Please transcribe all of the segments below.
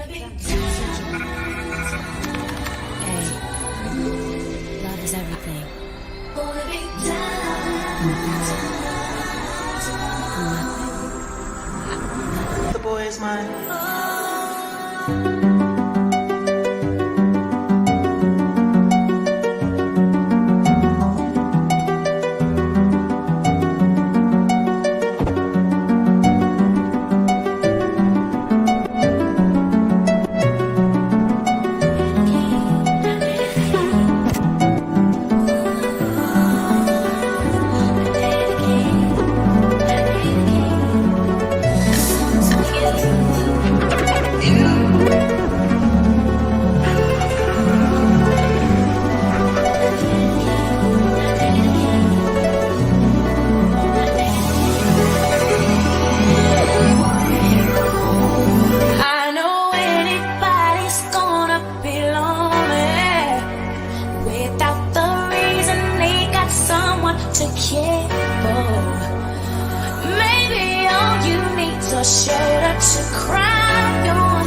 Love is everything. The boy is mine. Shoulder to cry on.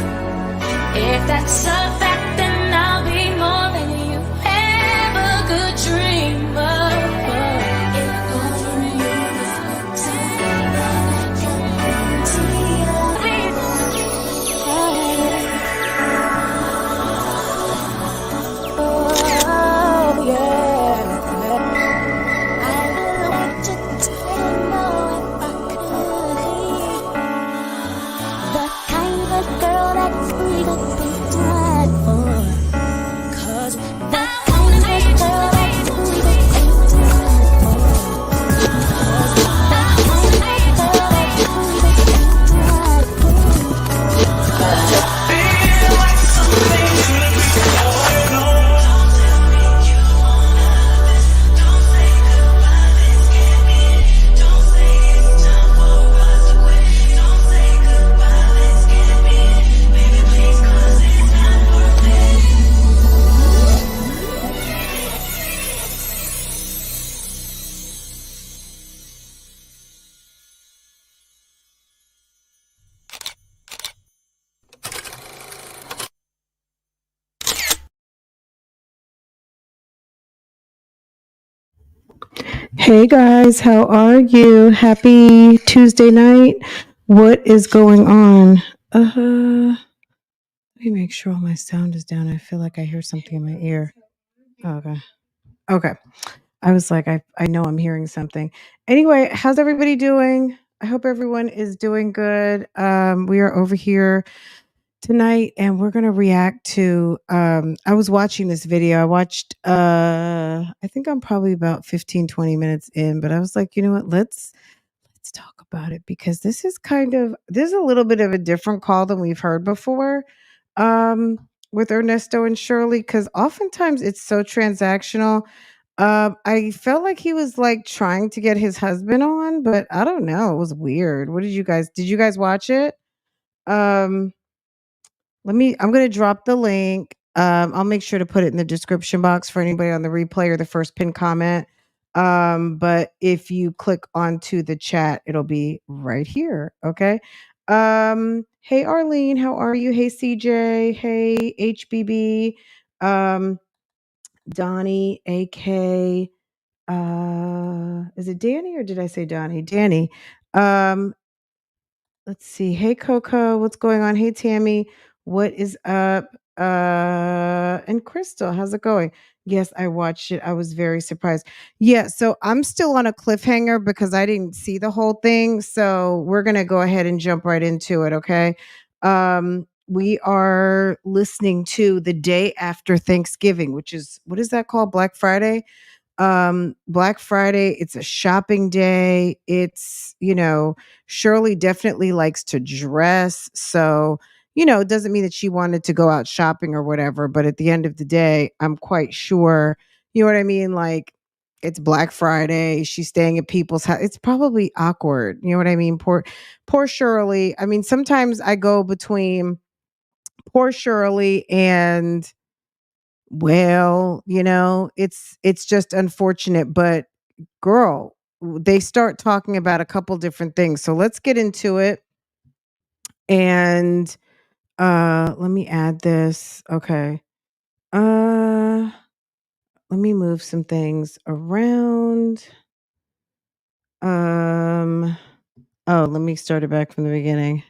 If that's a fact, then I'll be more than you ever could dream of. If only you oh yeah, I want you to know if I could the kind of girl that's we could be tried for. Cause the kind of girl that's we could be tried for. Cause the kind of girl that's we could be tried for. Feel like something could be going on. Don't say goodbye, this can't be it. Don't say it's time for us to quit. Don't say goodbye, this can't be it. Baby, please, cause it's not worth it. Hey guys, how are you? Happy Tuesday night. What is going on? Let me make sure all my sound is down. I feel like I hear something in my ear. Okay. Okay. I was like, I know I'm hearing something. Anyway, how's everybody doing? I hope everyone is doing good. We are over here tonight and we're going to react to I was watching this video. I watched I think I'm probably about 15-20 minutes in, but I was like, you know what? Let's talk about it because there's a little bit of a different call than we've heard before with Ernesto and Shirley cuz oftentimes it's so transactional. I felt like he was like trying to get his husband on, but I don't know. It was weird. What did you guys watch it? Um I'm going to drop the link. I'll make sure to put it in the description box for anybody on the replay or the first pin comment. But if you click onto the chat, it'll be right here. Okay. Hey Arlene, how are you? Hey CJ. Hey HBB. Donnie, AK. Is it Danny or did I say Donnie? Danny. Um, Let's see. Hey Coco, what's going on? Hey Tammy, what is up? And Crystal, how's it going? Yes, I watched it. I was very surprised. Yeah, so I'm still on a cliffhanger because I didn't see the whole thing. So we're gonna go ahead and jump right into it, okay? We are listening to the day after Thanksgiving, which is what is that called? Black Friday? Black Friday, it's a shopping day. Shirley definitely likes to dress. So, it doesn't mean that she wanted to go out shopping or whatever, but at the end of the day, I'm quite sure, you know what I mean? Like it's Black Friday. She's staying at people's house. It's probably awkward. You know what I mean? Poor Shirley. I mean, sometimes I go between poor Shirley and well, it's just unfortunate, but girl, they start talking about a couple different things. So let's get into it. And Let me add this. Okay. Let me move some things around. Let me start it back from the beginning.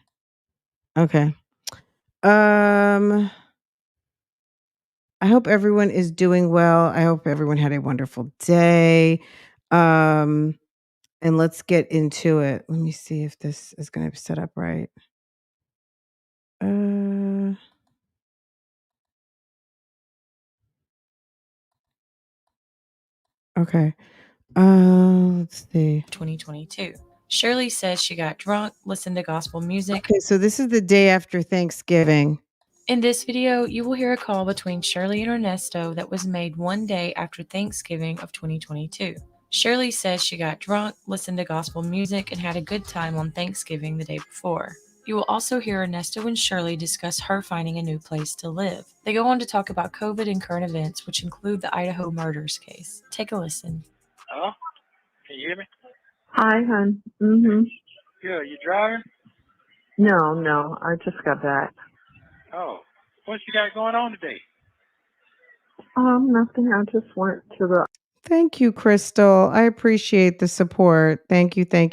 Okay. I hope everyone is doing well. I hope everyone had a wonderful day. And let's get into it. Let me see if this is going to be set up right. Okay. Let's see. 2022. Shirley says she got drunk, listened to gospel music. Okay, so this is the day after Thanksgiving. In this video, you will hear a call between Shirley and Ernesto that was made one day after Thanksgiving of 2022. Shirley says she got drunk, listened to gospel music, and had a good time on Thanksgiving the day before. You will also hear Ernesto and Shirley discuss her finding a new place to live. They go on to talk about COVID and current events, which include the Idaho murders case. Take a listen. Hello? Can you hear me? Hi, hon. Mm-hmm. Good. You driving? No, I just got back. Oh. What you got going on today? Nothing. I just went to the. Thank you, Crystal. I appreciate the support. Thank you. Did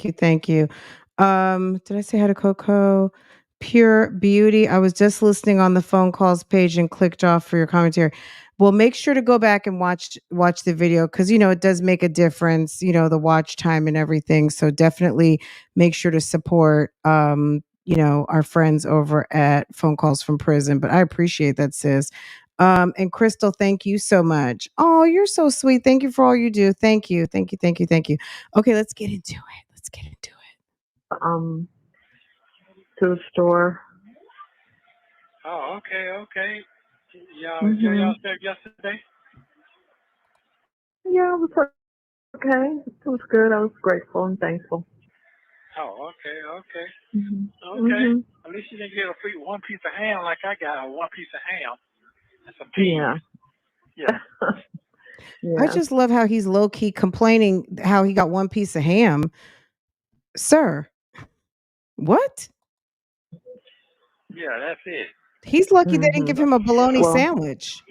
I say hi to Coco? Pure Beauty. I was just listening on the phone calls page and clicked off for your commentary. Well, make sure to go back and watch the video because it does make a difference, the watch time and everything. So definitely make sure to support our friends over at Phone Calls from Prison. But I appreciate that, sis. And Crystal, thank you so much. Oh, you're so sweet. Thank you for all you do. Thank you. Okay, let's get into it. To the store. Oh, okay. Y'all Mhm. enjoy yourself yesterday? Yeah, it was okay. It was good. I was grateful and thankful. Oh, okay. Mhm. Okay. Mhm. At least you didn't get one piece of ham like I got, one piece of ham and some peas. Yeah. Yeah. I just love how he's low key complaining how he got one piece of ham. Sir, what? Yeah, that's it. He's lucky they didn't give him a bologna Well- sandwich.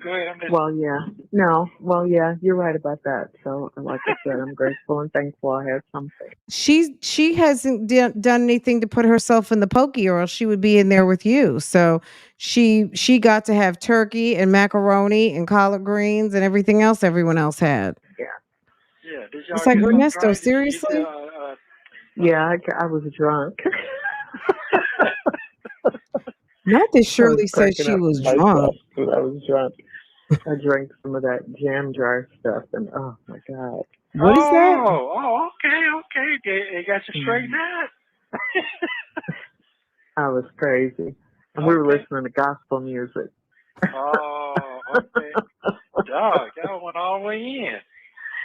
Go ahead, I'm listening. Well, yeah. No. Well, yeah. You're right about that. So, like I said, I'm grateful and thankful I had something. She hasn't done anything to put herself in the pokey, or else she would be in there with you. So she got to have turkey and macaroni and collard greens and everything else everyone else had. Yeah, did y'all It's like, get Ernesto, drunk? seriously? Yeah, I was drunk. Not that I Shirley was said cracking she up was myself drunk. 'cause I was drunk. I drank some of that jam jar stuff, and oh my god, What is that? Oh, okay. They got you straightened out. I was crazy. And we were Okay. listening to gospel music. Oh, okay. Dog, y'all went all the way in.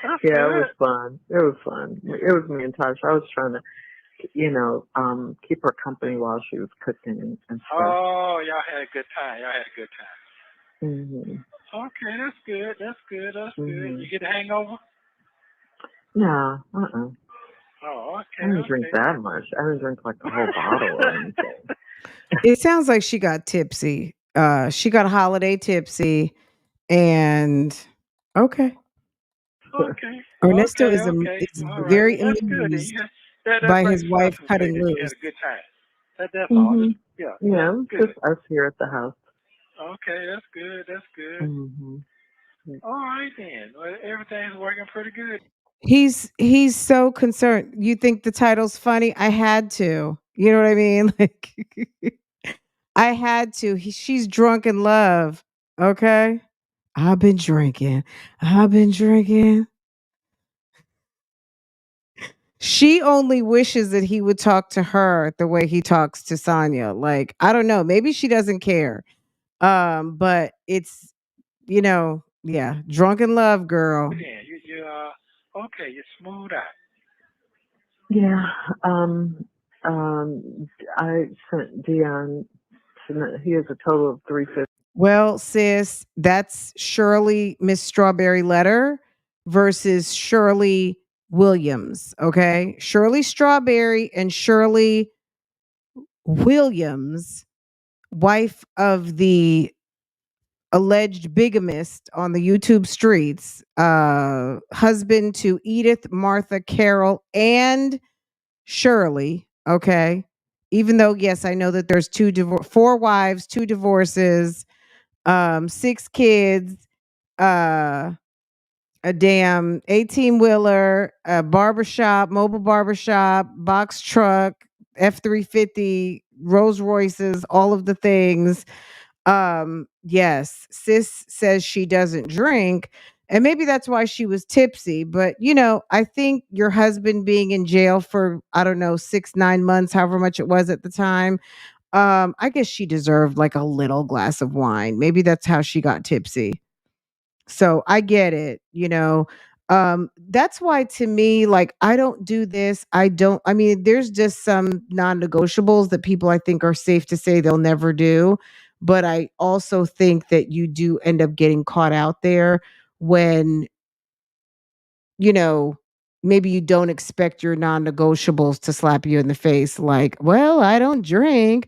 That's Yeah, good. it was fun. It was me and Tasha. I was trying to, keep her company while she was cooking and stuff. Oh, y'all had a good time. Mm-hmm. Okay, that's good. Mhm. You get a hangover? No, Oh, okay. I didn't drink that much. I didn't drink like a whole bottle or anything. It sounds like she got tipsy. She got holiday tipsy, and okay. Okay. Ernesto is Okay. is All right. very Well, that's good. amused That by brings his wife substance to cutting say that you loose. had a good time. That's all. Mhm. Yeah, Yeah, it was good. just us here at the house. Okay, that's good. Mhm. All right then. Well, everything's working pretty good. He's so concerned. You think the title's funny? I had to. You know what I mean? Like I had to. She's drunk in love. Okay? I've been drinking. She only wishes that he would talk to her the way he talks to Sonia. Like, I don't know. Maybe she doesn't care. But it's, yeah, drunk in love, girl. Yeah, you okay, you're smooth out. Yeah. I sent Dion. He has a total of 350. Well, sis, that's Shirley Miss Strawberry Letter versus Shirley Williams. Okay. Shirley Strawberry and Shirley Williams wife of the alleged bigamist on the YouTube streets, husband to Edith, Martha, Carol, and Shirley. Okay. Even though, yes, I know that there's four wives, two divorces, six kids, uh, a damn 18 wheeler, a barbershop, mobile barbershop, box truck, F-350, Rolls Royces, all of the things. Yes, sis says she doesn't drink, and maybe that's why she was tipsy. But I think your husband being in jail for, I don't know, 6, 9 months, however much it was at the time, I guess she deserved like a little glass of wine. Maybe that's how she got tipsy. So I get it. That's why, to me, like, I don't do this. I mean, there's just some non-negotiables that people, I think, are safe to say they'll never do. But I also think that you do end up getting caught out there when, you know, maybe you don't expect your non-negotiables to slap you in the face like, well, I don't drink.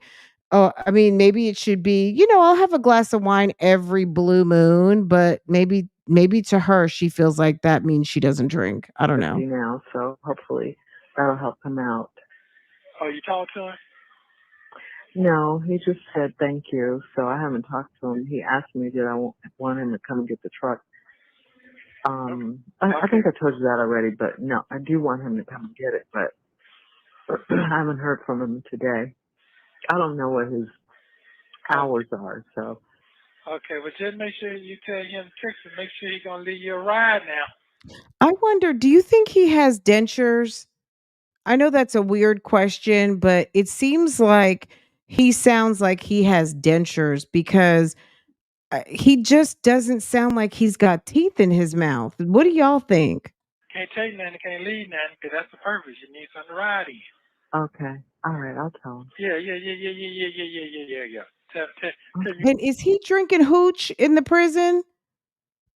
Oh, I mean, maybe it should be, I'll have a glass of wine every blue moon, but maybe to her she feels like that means she doesn't drink. I don't know. Now, so hopefully that'll help him out. Oh, you talked to him? No, he just said thank you. So I haven't talked to him. He asked me did I want him to come and get the truck. I think I told you that already, but no, I do want him to come and get it, but I haven't heard from him today. I don't know what his hours are, so. Okay, well, just make sure you tell him tricks and make sure he's going to leave you a ride now. I wonder, do you think he has dentures? I know that's a weird question, but it seems like he sounds like he has dentures because he just doesn't sound like he's got teeth in his mouth. What do y'all think? Can't take nothing, can't leave nothing, because that's the purpose. You need something to ride in. Okay. All right, I'll tell him. Yeah. Tell And is he drinking hooch in the prison?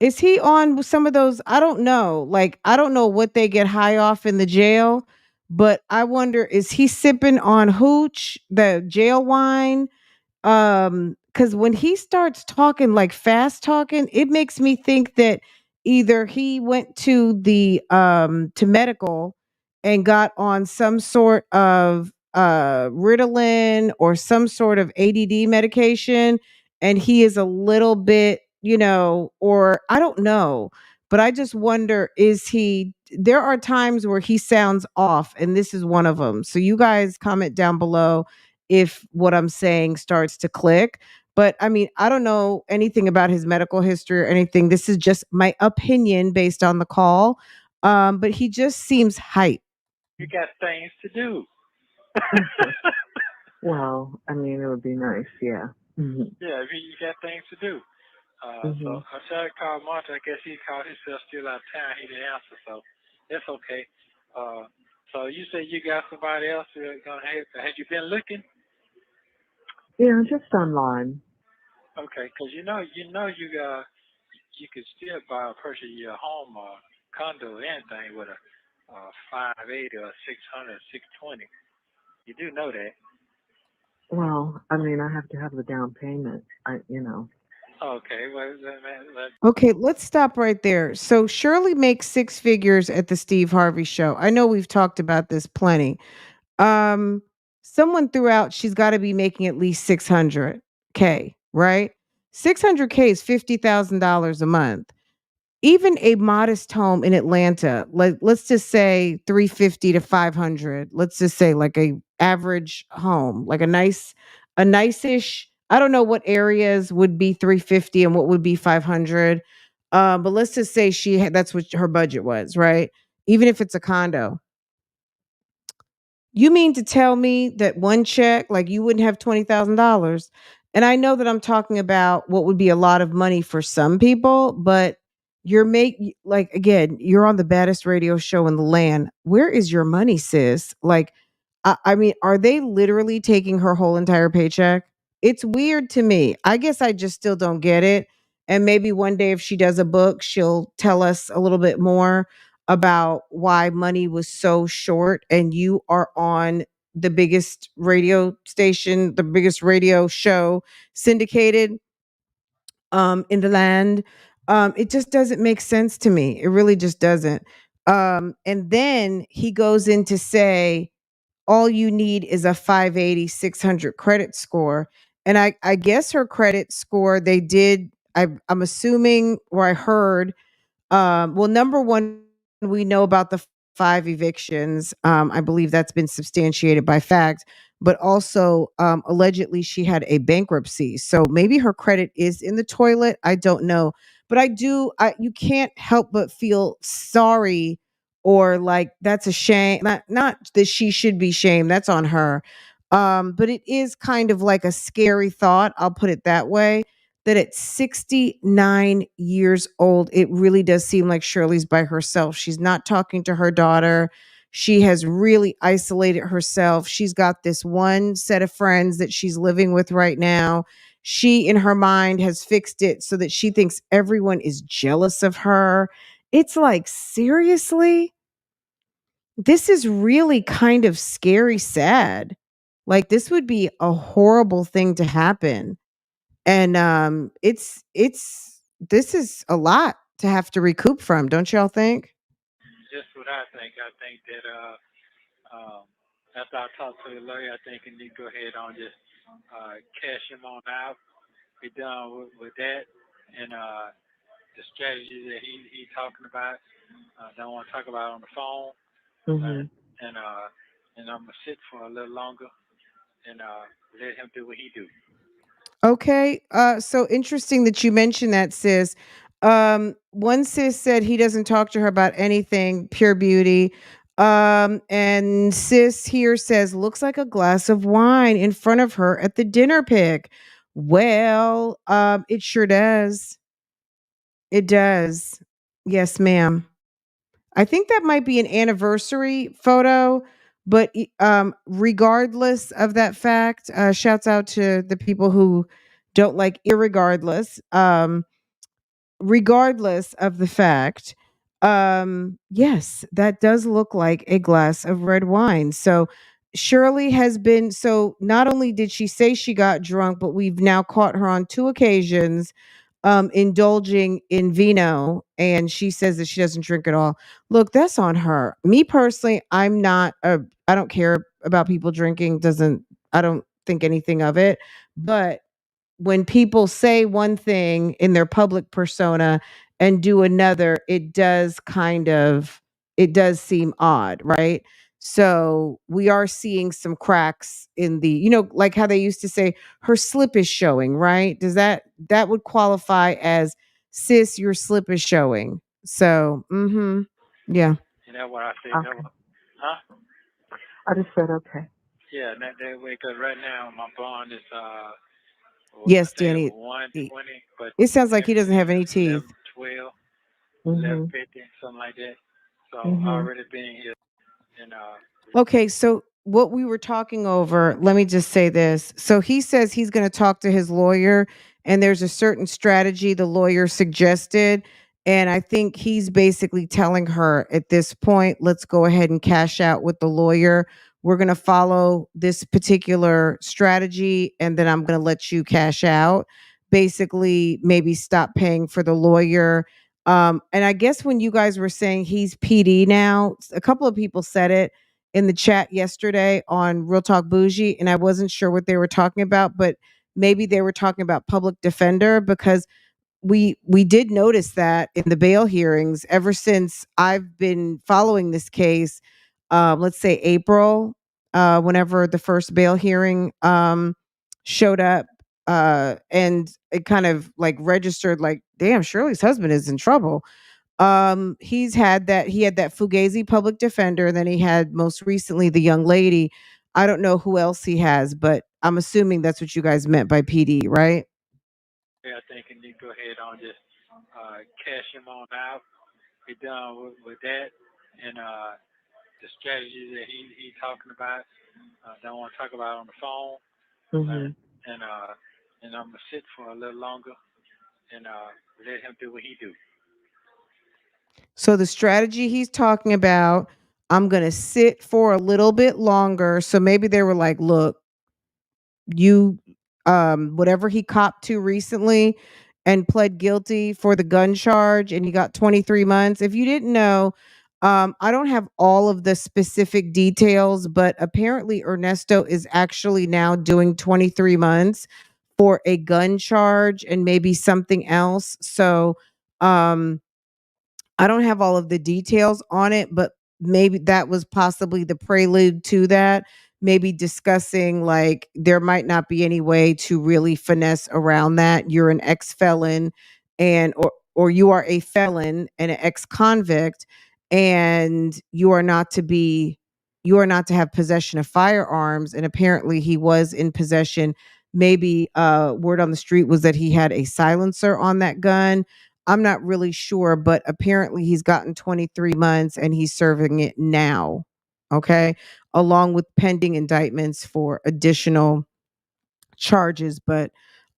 Is he on some of those? I don't know. Like, I don't know what they get high off in the jail, but I wonder, is he sipping on hooch, the jail wine? Because when he starts talking, like fast talking, it makes me think that either he went to the to medical and got on some sort of Ritalin or some sort of ADD medication, and he is a little bit, or I don't know, but I just wonder, is he, there are times where he sounds off, and this is one of them. So you guys comment down below if what I'm saying starts to click. But I mean, I don't know anything about his medical history or anything. This is just my opinion based on the call. But he just seems hype. you got things to do. Well, I mean, it would be nice, yeah. Mm-hmm. Yeah, you got things to do. So I tried to call Martin. I guess he called himself still out of town. He didn't answer, so that's okay. So you say you got somebody else who's gonna have? Have you been looking? Yeah, just online. Okay, because you could still buy a person your home or condo or anything with a 580 or 600, 620. You do know that. Well, I mean, I have to have the down payment. Okay, well, Okay, let's stop right there. So Shirley makes 6 figures at the Steve Harvey show. I know we've talked about this plenty. Someone threw out she's got to be making at least 600K, right? 600K is $50,000 a month. Even a modest home in Atlanta, like let's just say 350 to 500. Let's just say like a average home, like a nice-ish. I don't know what areas would be 350 and what would be 500. But let's just say that's what her budget was, right? Even if it's a condo. You mean to tell me that one check, like you wouldn't have $20,000? And I know that I'm talking about what would be a lot of money for some people, but like again, you're on the baddest radio show in the land. Where is your money, sis? Like, I mean, are they literally taking her whole entire paycheck? It's weird to me. I guess I just still don't get it. And maybe one day if she does a book, she'll tell us a little bit more about why money was so short and you are on the biggest radio station, the biggest radio show syndicated in the land. It just doesn't make sense to me. It really just doesn't. And then he goes in to say, all you need is a 580, 600 credit score. And I guess her credit score, they did, I'm assuming, or I heard, well, number one, we know about the five evictions. I believe that's been substantiated by fact, but also allegedly she had a bankruptcy. So maybe her credit is in the toilet. I don't know, but you can't help but feel sorry or like that's a shame. Not that she should be shamed. That's on her. But it is kind of like a scary thought. I'll put it that way, that at 69 years old, it really does seem like Shirley's by herself. She's not talking to her daughter. She has really isolated herself. She's got this one set of friends that she's living with right now. She, in her mind, has fixed it so that she thinks everyone is jealous of her. It's like, seriously? This is really kind of scary sad. Like, this would be a horrible thing to happen. And it's this is a lot to have to recoup from, don't y'all think? Just what I think. I think that um, after I talk to the lawyer, I think you need to go ahead on just cash him on out, be done with that, and the strategy that he talking about. Don't want to talk about it on the phone, Mhm. and I'm gonna sit for a little longer and let him do what he do. Okay, so interesting that you mentioned that, sis. One sis said he doesn't talk to her about anything, pure beauty. And sis here says looks like a glass of wine in front of her at the dinner pic. Well, it sure does. It does. Yes, ma'am. I think that might be an anniversary photo, but regardless of that fact, shouts out to the people who don't like irregardless. Regardless of the fact, yes, that does look like a glass of red wine. So Shirley has been, so not only did she say she got drunk, but we've now caught her on two occasions indulging in vino, and she says that she doesn't drink at all. Look, that's on her. Me personally, I don't care about people drinking, doesn't, I don't think anything of it. But when people say one thing in their public persona and do another, it does seem odd, right? So we are seeing some cracks in the, like how they used to say her slip is showing, right? That would qualify as, sis, your slip is showing. So, yeah. And that's what I said. That Okay. was, huh? I just said okay. Yeah, that way. Cause right now my bond is I Yes, think Danny. It 120, but it sounds like he next doesn't have year any teeth. 1112, Mhm. 1150, something like that. So I Mhm. already been here and Okay, so what we were talking over, let me just say this. So he says he's going to talk to his lawyer, and there's a certain strategy the lawyer suggested. And I think he's basically telling her at this point, let's go ahead and cash out with the lawyer. We're going to follow this particular strategy, and then I'm going to let you cash out. Basically, maybe stop paying for the lawyer. And I guess when you guys were saying he's PD now, a couple of people said it in the chat yesterday on Real Talk Bougie, and I wasn't sure what they were talking about, but maybe they were talking about public defender, because we did notice that in the bail hearings ever since I've been following this case. Let's say April, whenever the first bail hearing showed up, and it kind of like registered, like, damn, Shirley's husband is in trouble. He had that Fugazi public defender, and then he had most recently the young lady. I don't know who else he has, but I'm assuming that's what you guys meant by PD, right? yeah, I think you need to go ahead on just cash him on out, be done with that, and the strategy that he talking about. Don't want to talk about it on the phone, Mhm. and I'm gonna sit for a little longer and let him do what he do. So the strategy he's talking about, I'm going to sit for a little bit longer. So maybe they were like, look, you whatever he copped to recently and pled guilty for the gun charge and he got 23 months. If you didn't know, I don't have all of the specific details, but apparently Ernesto is actually now doing 23 months for a gun charge and maybe something else. So um I don't have all of the details on it, but maybe that was possibly the prelude to that. Maybe discussing like there might not be any way to really finesse around that. You're an ex-felon and or you are a felon and an ex-convict and you are not to have possession of firearms, and apparently he was in possession. Maybe word on the street was that he had a silencer on that gun. I'm not really sure, but apparently he's gotten 23 months and he's serving it now. Okay. Along with pending indictments for additional charges. But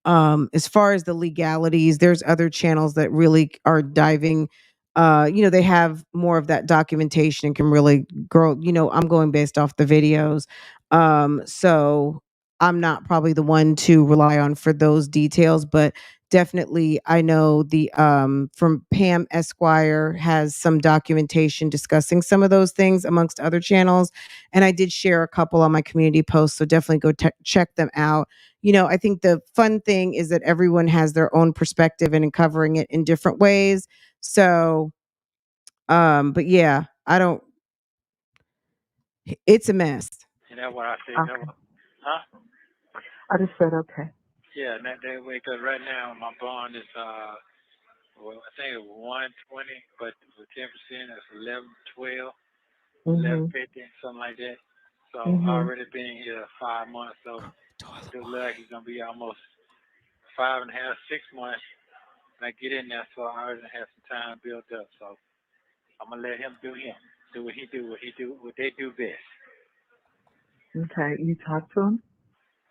as far as the legalities, there's other channels that really are diving. They have more of that documentation and can really grow. I'm going based off the videos. So I'm not probably the one to rely on for those details, but definitely I know the from Pam Esquire has some documentation discussing some of those things amongst other channels. And I did share a couple on my community posts. So definitely go check them out. I think the fun thing is that everyone has their own perspective and in covering it in different ways. So, but yeah, I don't, it's a mess. And that's what I said. Okay. Huh? I just said okay. Yeah, and that way, because right now my bond is, well, I think it's 120, but for 10%, it's 1112, Mhm. 1150, something like that. So I Mhm. already been here 5 months, so it looks like it's gonna be almost 5.5, 6 months when I get in there. So I already have some time built up. So I'm gonna let him do him, do what he do, what they do best. Okay. You talked to him?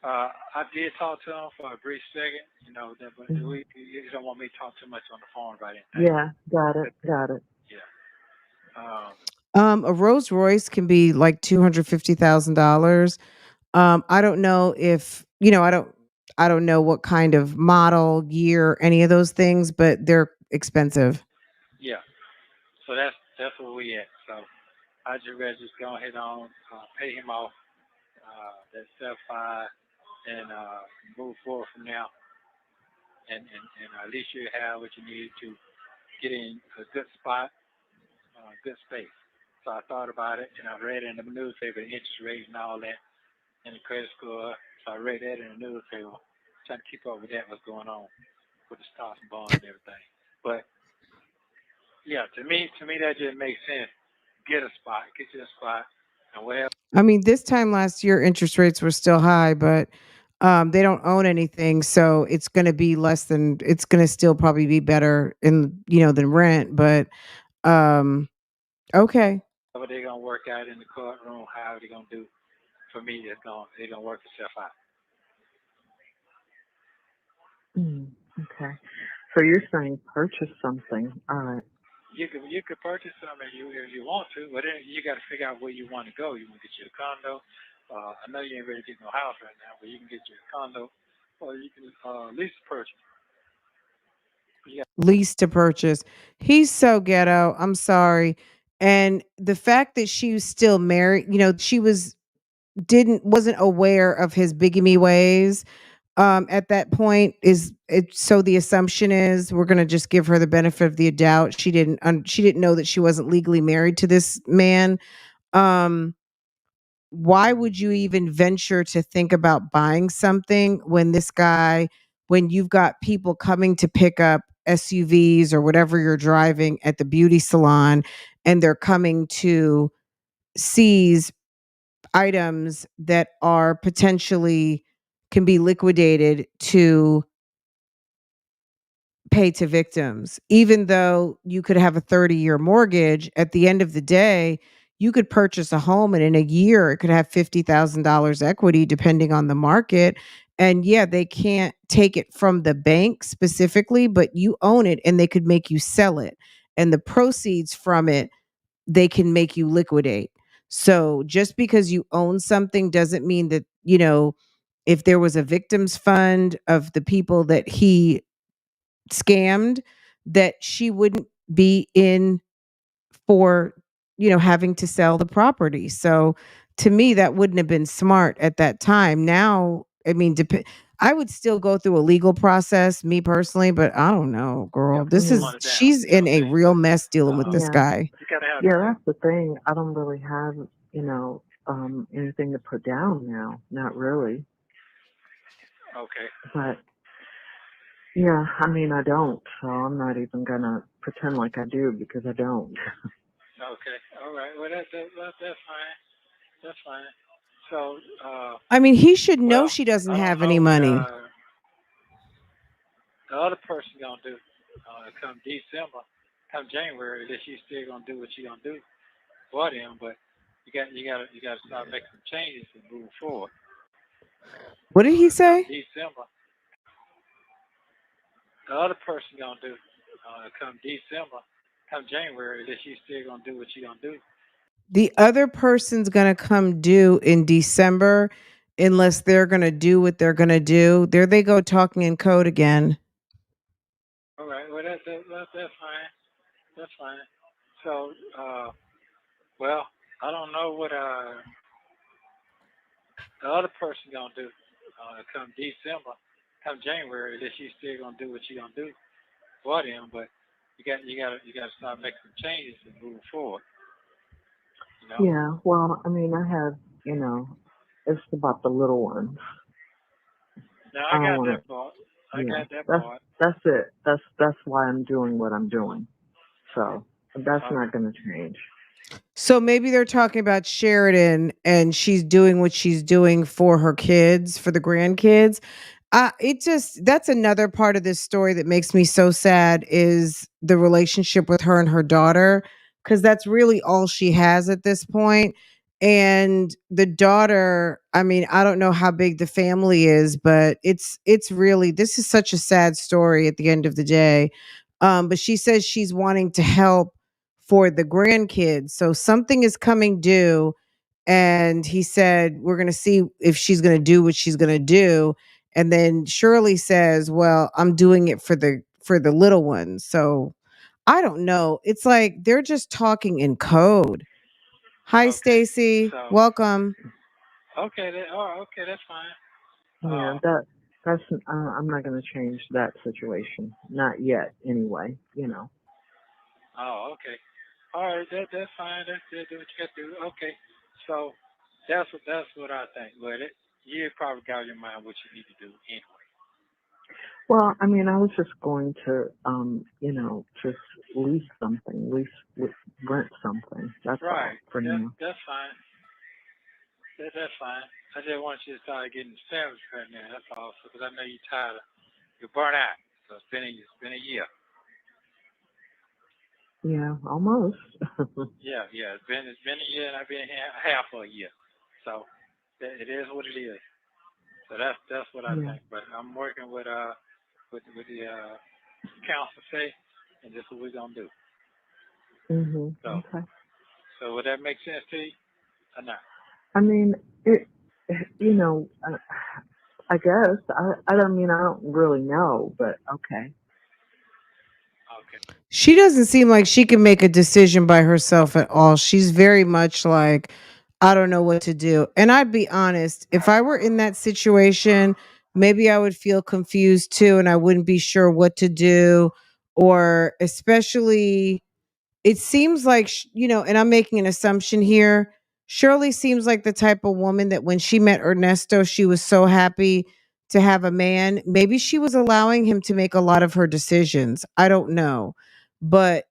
I did talk to him for a brief second, but Mhm. you don't want me to talk too much on the phone about anything. Yeah. Got it. Got it. Yeah. Um, A Rolls Royce can be like $250,000. I don't know if, I don't know what kind of model, year, any of those things, but they're expensive. yeah. So that's where we at. So I just rather just go ahead on pay him off that step five and move forward from now. And at least you have what you need to get in a good spot, good space. So I thought about it and I read in the newspaper the interest rates and all that and the credit score. So I read that in the newspaper, trying to keep up with that, what's going on with the stocks and bonds and everything. But yeah, to me that just makes sense. Get you a spot, and whatever. I mean, this time last year, interest rates were still high, but they don't own anything, so it's going to be less than. It's going to still probably be better than rent. But okay, Whatever they're gonna work out in the courtroom, however they're gonna do, for me, they're gonna work itself out. Okay. So you're saying purchase something. All right. You could purchase something if you want to, but then you got to figure out where you want to go. You want to get you a condo. I know you ain't ready to get no house right now, but you can get you a condo, or you can lease a purchase. Yeah, lease to purchase. He's so ghetto. I'm sorry. And the fact that she was still married, she wasn't aware of his bigamy ways at that point. Is it so the assumption is we're going to just give her the benefit of the doubt. She didn't know that she wasn't legally married to this man. um why would you even venture to think about buying something when you've got people coming to pick up SUVs or whatever you're driving at the beauty salon, and they're coming to seize items that are potentially can be liquidated to pay to victims. Even though you could have a 30-year mortgage, at the end of the day, you could purchase a home and in a year it could have $50,000 equity depending on the market. And yeah, they can't take it from the bank specifically, but you own it and they could make you sell it. And the proceeds from it they can make you liquidate. So just because you own something doesn't mean that, if there was a victims fund of the people that he scammed, that she wouldn't be in for, having to sell the property. So to me, that wouldn't have been smart at that time. Now, I mean, I would still go through a legal process, me personally, but I don't know, girl. Yeah, This slow is Yeah. it down. she's You know in what I a mean? real mess dealing with this Yeah. guy. You gotta have Yeah, the that's the thing. I don't really have, anything to put down now. Not really. okay. But yeah, I mean, I don't. So I'm not even gonna pretend like I do because I don't. Okay. All right. Well, that's fine. That's fine. So, I mean, he should know well, she doesn't I don't have know any what money. the other person gonna do. Come December, come January, that she's still gonna do what she gonna do for them. But you gotta start making some changes and move forward. What did he Come say? December, the other person gonna do. Come December, come January, that she's still gonna do what she gonna do. The other person's going to come due in December unless they're going to do what they're going to do. There they go talking in code again. All right. Well, that's fine. That's fine. So, well, I don't know what the other person gonna do. Come December, come January, that she's still gonna do what she gonna do for them. But you gotta start making some changes and move forward. You know. Yeah, well, I mean, I have, it's about the little ones. Now I I don't got want that part. to. I Yeah, got that that's part. that's it. That's why I'm doing what I'm doing. So that's Uh, not going to change. So maybe they're talking about Sheridan and she's doing what she's doing for her kids, for the grandkids. That's another part of this story that makes me so sad is the relationship with her and her daughter, because that's really all she has at this point. And the daughter, I mean, I don't know how big the family is, but it's really, this is such a sad story at the end of the day. But she says she's wanting to help for the grandkids. So something is coming due, and he said we're going to see if she's going to do what she's going to do. And then Shirley says, well, I'm doing it for the little ones. So I don't know, it's like they're just talking in code. Hi okay. Stacy, So welcome. okay. Okay. That's fine. Yeah, Uh, that's I'm not going to change that situation. Not yet, anyway. oh, okay. All right. That's fine. That's good. Do what you got to do. Okay. So that's what I think. But you probably got in your mind what you need to do anyway. Well, I mean, I was just going to, just lease something, rent something. That's all Right. for now. That's fine. That's fine. I just want you to start getting established right now. That's all. Because I know you're tired. You're burnt out. So it's been a year. Yeah, almost. Yeah. It's been a year, and I've been here half of a year. So it is what it is. So that's what I Yeah. think. But I'm working with the council say, and this is what we're gonna do. So Okay. so would that make sense to you or not? I mean, it. I guess I don't mean I don't really know, but okay. Okay. She doesn't seem like she can make a decision by herself at all. She's very much like, I don't know what to do. And I'd be honest, if I were in that situation, maybe I would feel confused too, and I wouldn't be sure what to do. Or especially, it seems like, and I'm making an assumption here. Shirley seems like the type of woman that when she met Ernesto, she was so happy to have a man. Maybe she was allowing him to make a lot of her decisions. I don't know. But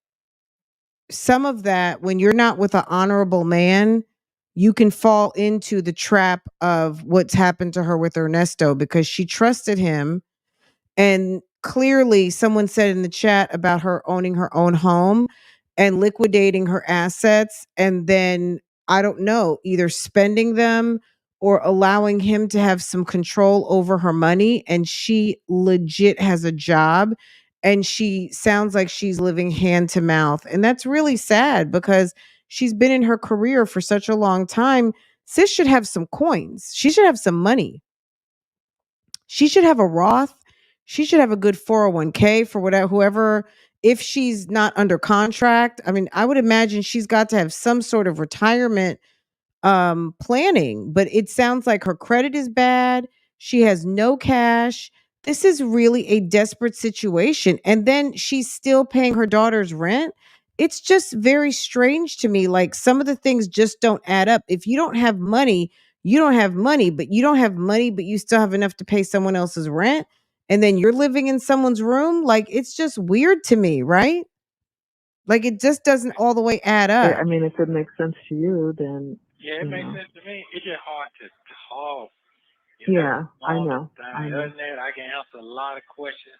some of that, when you're not with an honorable man, you can fall into the trap of what's happened to her with Ernesto because she trusted him, and clearly, someone said in the chat about her owning her own home and liquidating her assets. And then, I don't know, either spending them or allowing him to have some control over her money. And she legit has a job, and she sounds like she's living hand to mouth. And that's really sad because She's been in her career for such a long time. Sis should have some coins. She should have some money. She should have a Roth. She should have a good 401k for whatever, whoever, if she's not under contract. I mean, I would imagine she's got to have some sort of retirement planning, but it sounds like her credit is bad. She has no cash. This is really a desperate situation. And then she's still paying her daughter's rent. It's just very strange to me. Like some of the things just don't add up. If you don't have money, you don't have money, but you don't have money, but you still have enough to pay someone else's rent. And then you're living in someone's room. Like it's just weird to me, right? Like it just doesn't all the way add I up. mean, if it makes sense to you, then Yeah, it you makes know. sense to me. It's just hard to talk. Yeah, I All the know. time. I know. Other than that, I can answer a lot of questions,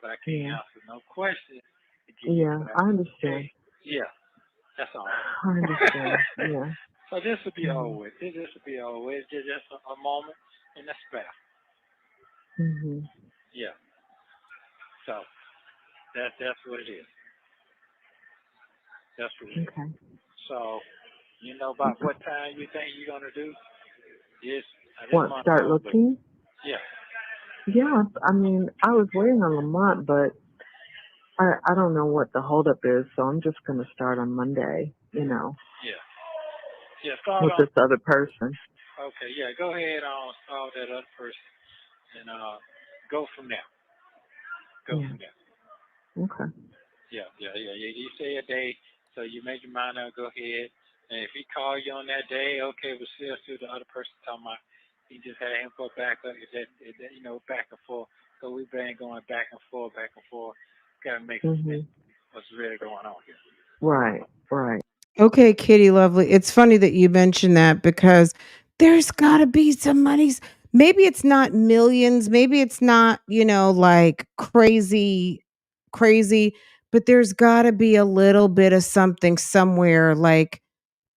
but I can't Yeah. answer no questions to give you Yeah, I understand. Yeah, that's all. I understand. Yeah. So this will be Mhm. over with. This will be over with. It's just a moment in the spare. Mhm. Yeah. So that's what it is. That's what it is. Okay. So you know about what time you think you're gonna do this? This Want to month start over. looking? Yeah. Yeah. I mean, I was waiting on Lamont, but I don't know what the holdup is, so I'm just gonna start on Monday. You know, Yeah. Yeah. Start with on. this other person. Okay. Yeah. Go ahead on start that other person and go from there. Go Yeah. from there. Okay. Yeah. You say a day, so you make your mind up. Go ahead. And if he call you on that day, okay, we'll still see the other person talking about. He just had him go back up, back and forth. So we've been going back and forth, back and forth. Gotta make sense Mhm. what's really going on here. Right. Right. Okay, Kitty Lovely. It's funny that you mentioned that because there's got to be some monies. Maybe it's not millions. Maybe it's not, like crazy, but there's got to be a little bit of something somewhere, like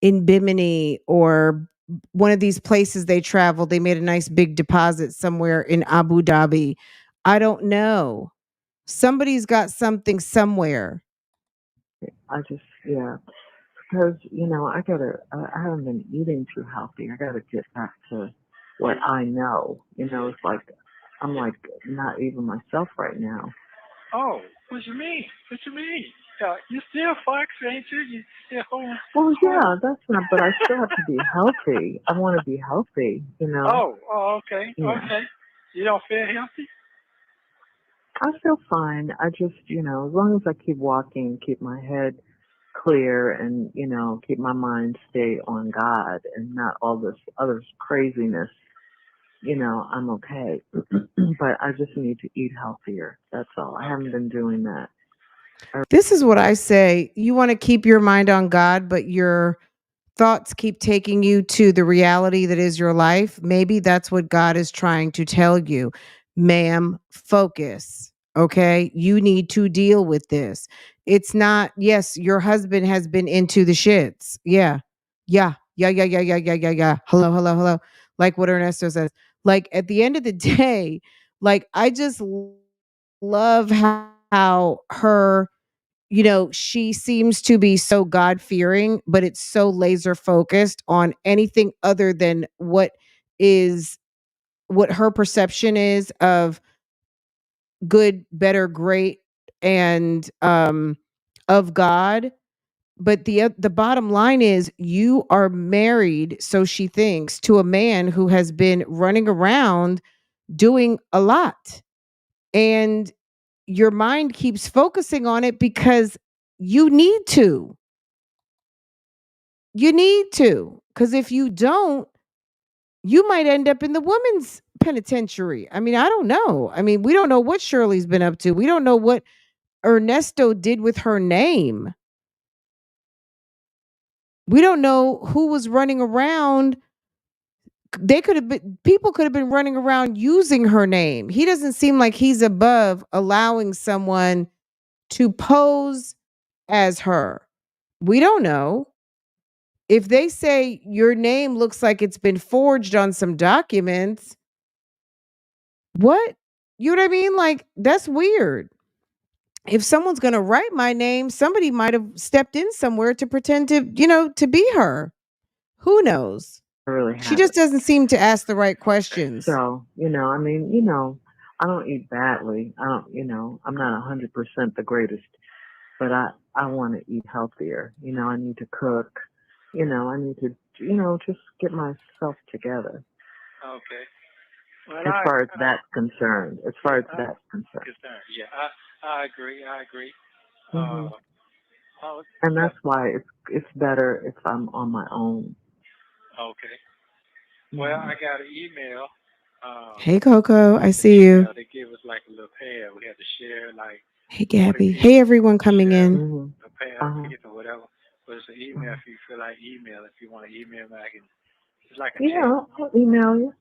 in Bimini or one of these places they traveled. They made a nice big deposit somewhere in Abu Dhabi. I don't know. Somebody's got something somewhere. I just yeah. Because I haven't been eating too healthy. I gotta get back to what I know. It's like I'm like not even myself right now. Oh, what you mean? What you mean? You still Fox, ain't you? You still home? Well, yeah, that's not. But I still have to be healthy. I want to be healthy. Okay, Yeah. okay. You don't feel healthy? I feel fine. I just, as long as I keep walking, keep my head clear, and keep my mind stay on God and not all this other craziness. I'm okay. But I just need to eat healthier. That's all. I haven't been doing that. This is what I say. You want to keep your mind on God, but your thoughts keep taking you to the reality that is your life. Maybe that's what God is trying to tell you. Ma'am, focus. Okay. You need to deal with this. It's not, yes, your husband has been into the shits. Yeah. Yeah. Yeah. Yeah. Yeah. Yeah. Yeah. Yeah. Yeah. Hello. Hello. Hello. Like what Ernesto says. Like at the end of the day, like I just love how her, she seems to be so God fearing, but it's so laser focused on anything other than what her perception is of good, better, great, and of God. But the bottom line is you are married, so she thinks, to a man who has been running around doing a lot. And your mind keeps focusing on it because you need to. You need to. Because if you don't, you might end up in the women's penitentiary. I mean, I don't know. I mean, we don't know what Shirley's been up to. We don't know what Ernesto did with her name. We don't know who was running around. People could have been running around using her name. He doesn't seem like he's above allowing someone to pose as her. We don't know. If they say your name looks like it's been forged on some documents, what? You know what I mean? Like, that's weird. if someone's going to write my name, somebody might have stepped in somewhere to pretend to, to be her. Who knows? I really She haven't. just doesn't seem to ask the right questions. So, I mean, I don't eat badly. I don't, I'm not 100% the greatest, but I want to eat healthier. I need to cook. I need to, just get myself together. Okay. Well, As far as that's concerned. Yeah, I agree. Hmm. Oh, And that's why it's better if I'm on my own. okay. Well, I got an email. Hey, Coco, I The see you. email, they gave us like a little pad. We had to share like Hey, 40 Gabby. Hey, people everyone coming share in. Hmm. a pad of piece or whatever. But it's an email if you feel like email. If you want to email me, it's like a chat. Yeah, I'll email you.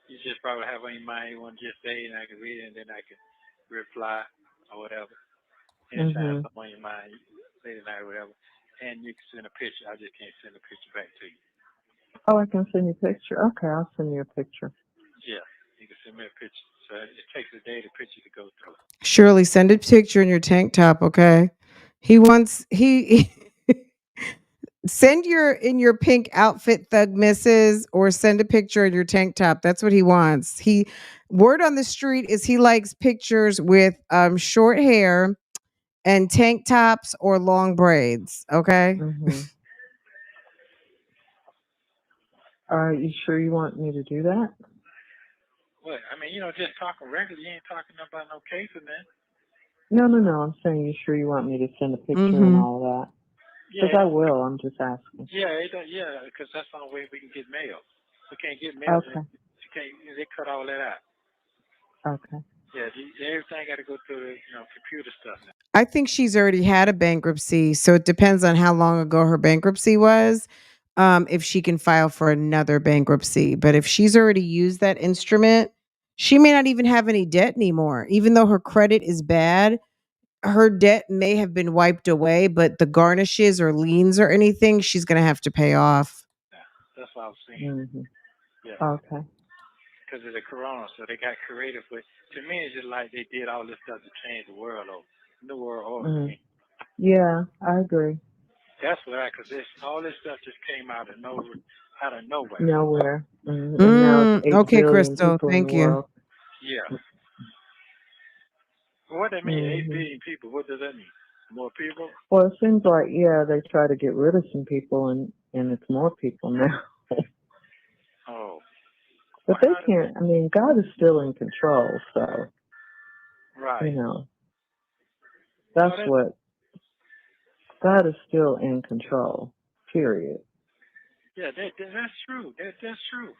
You just probably have on your mind you want to just say, and I can read it, and then I can reply or whatever. Anytime something on your mind, late at night or whatever. And you can send a picture. I just can't send a picture back to you. Oh, I can send you a picture. Okay, I'll send you a picture. Yeah, you can send me a picture. So it takes a day to picture to go through. Shirley, send a picture in your tank top, okay? He send in your pink outfit, Thug Misses, or send a picture in your tank top. That's what he wants. Word on the street is he likes pictures with short hair and tank tops or long braids. Okay. Mm-hmm. Are you sure you want me to do that? What? I mean, just talking regular. You ain't talking about no case or nothing. No. I'm saying, you sure you want me to send a picture and all of that? Because Yeah, I will. I'm just asking. yeah, because that's the only way we can get mail. We can't get mail. Okay. You can't. They cut all that out. Okay. Yeah, everything got to go through the computer stuff now. I think she's already had a bankruptcy, so it depends on how long ago her bankruptcy was. If she can file for another bankruptcy, but if she's already used that instrument, she may not even have any debt anymore. Even though her credit is bad, her debt may have been wiped away, but the garnishes or liens or anything, she's going to have to pay off. Yeah, that's what I was saying. Mm-hmm. Yeah. Okay. Because of the corona, so they got creative. But to me, it's just like they did all this stuff to change the world over, new world order. Yeah, I agree. That's what because all this stuff just came out of nowhere. Nowhere. Mm-hmm. And now it's 8 Okay, billion Crystal, people in the thank you. world. Yeah. What does that mean? 8 billion people. What does that mean? More people? Well, it seems like, they try to get rid of some people, and it's more people now. Oh. But they can't. I mean, God is still in control, so Right. That's what. God is still in control. Period. Yeah, that's true. That's true.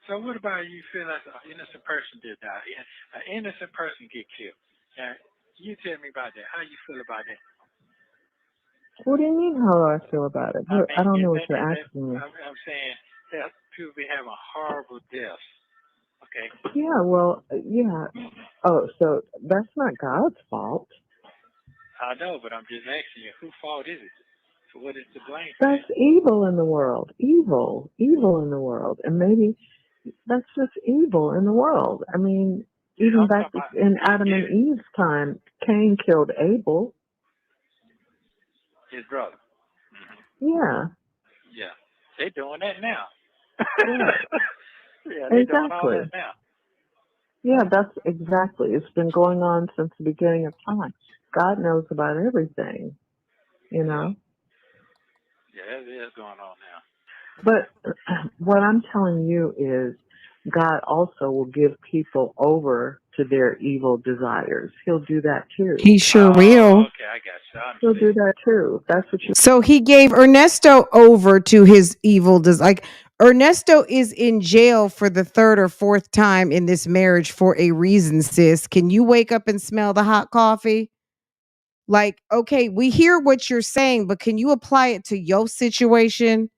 So what about you feel like an innocent person did die? An innocent person get killed. Now, you tell me about that. How you feel about that? What do you mean? How do I feel about it? I don't know what you're asking me. I'm saying that people be having horrible deaths. Okay. Yeah. Well. Yeah. Oh, so that's not God's fault. I know, but I'm just asking you, whose fault is it? So what is the blame for That's evil in the world. Evil in the world, and maybe that's just evil in the world. I mean, even back in Adam and Eve's time, Cain killed Abel. His brother. Yeah. Yeah. They're doing that now. Yeah. Yeah, they're doing all that now. Yeah, that's exactly. It's been going on since the beginning of time. God knows about everything, Yeah, it is going on now. But what I'm telling you is God also will give people over to their evil desires. He'll do that too. He sure will. Okay, I got you. He'll do that too. That's what you. So he gave Ernesto over to his evil like Ernesto is in jail for the third or fourth time in this marriage for a reason, sis. Can you wake up and smell the hot coffee? Like, okay, we hear what you're saying, but can you apply it to your situation?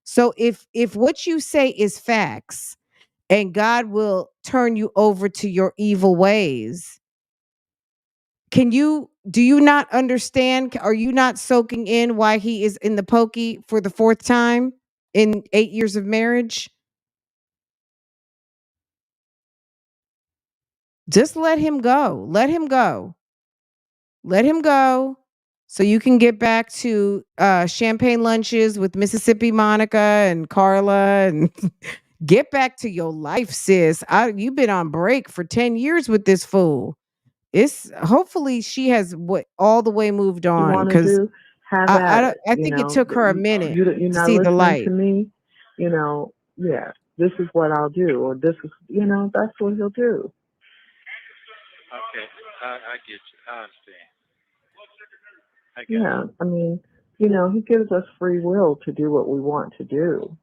So if what you say is facts and God will turn you over to your evil ways, do you not understand? Are you not soaking in why he is in the pokey for the fourth time in 8 years of marriage? Just let him go. Let him go. Let him go so you can get back to champagne lunches with Mississippi Monica and Carla and get back to your life, sis. You've been on break for 10 years with this fool. It's hopefully she has what all the way moved You on want to because do, have at it. I You think it know, took her a minute you're to not see the listening to light. me. You know, yeah, this is what I'll do, or this is, you know, that's what he'll do. Okay, I get you. I understand. I got you. Yeah, I mean, you know, he gives us free will to do what we want to do.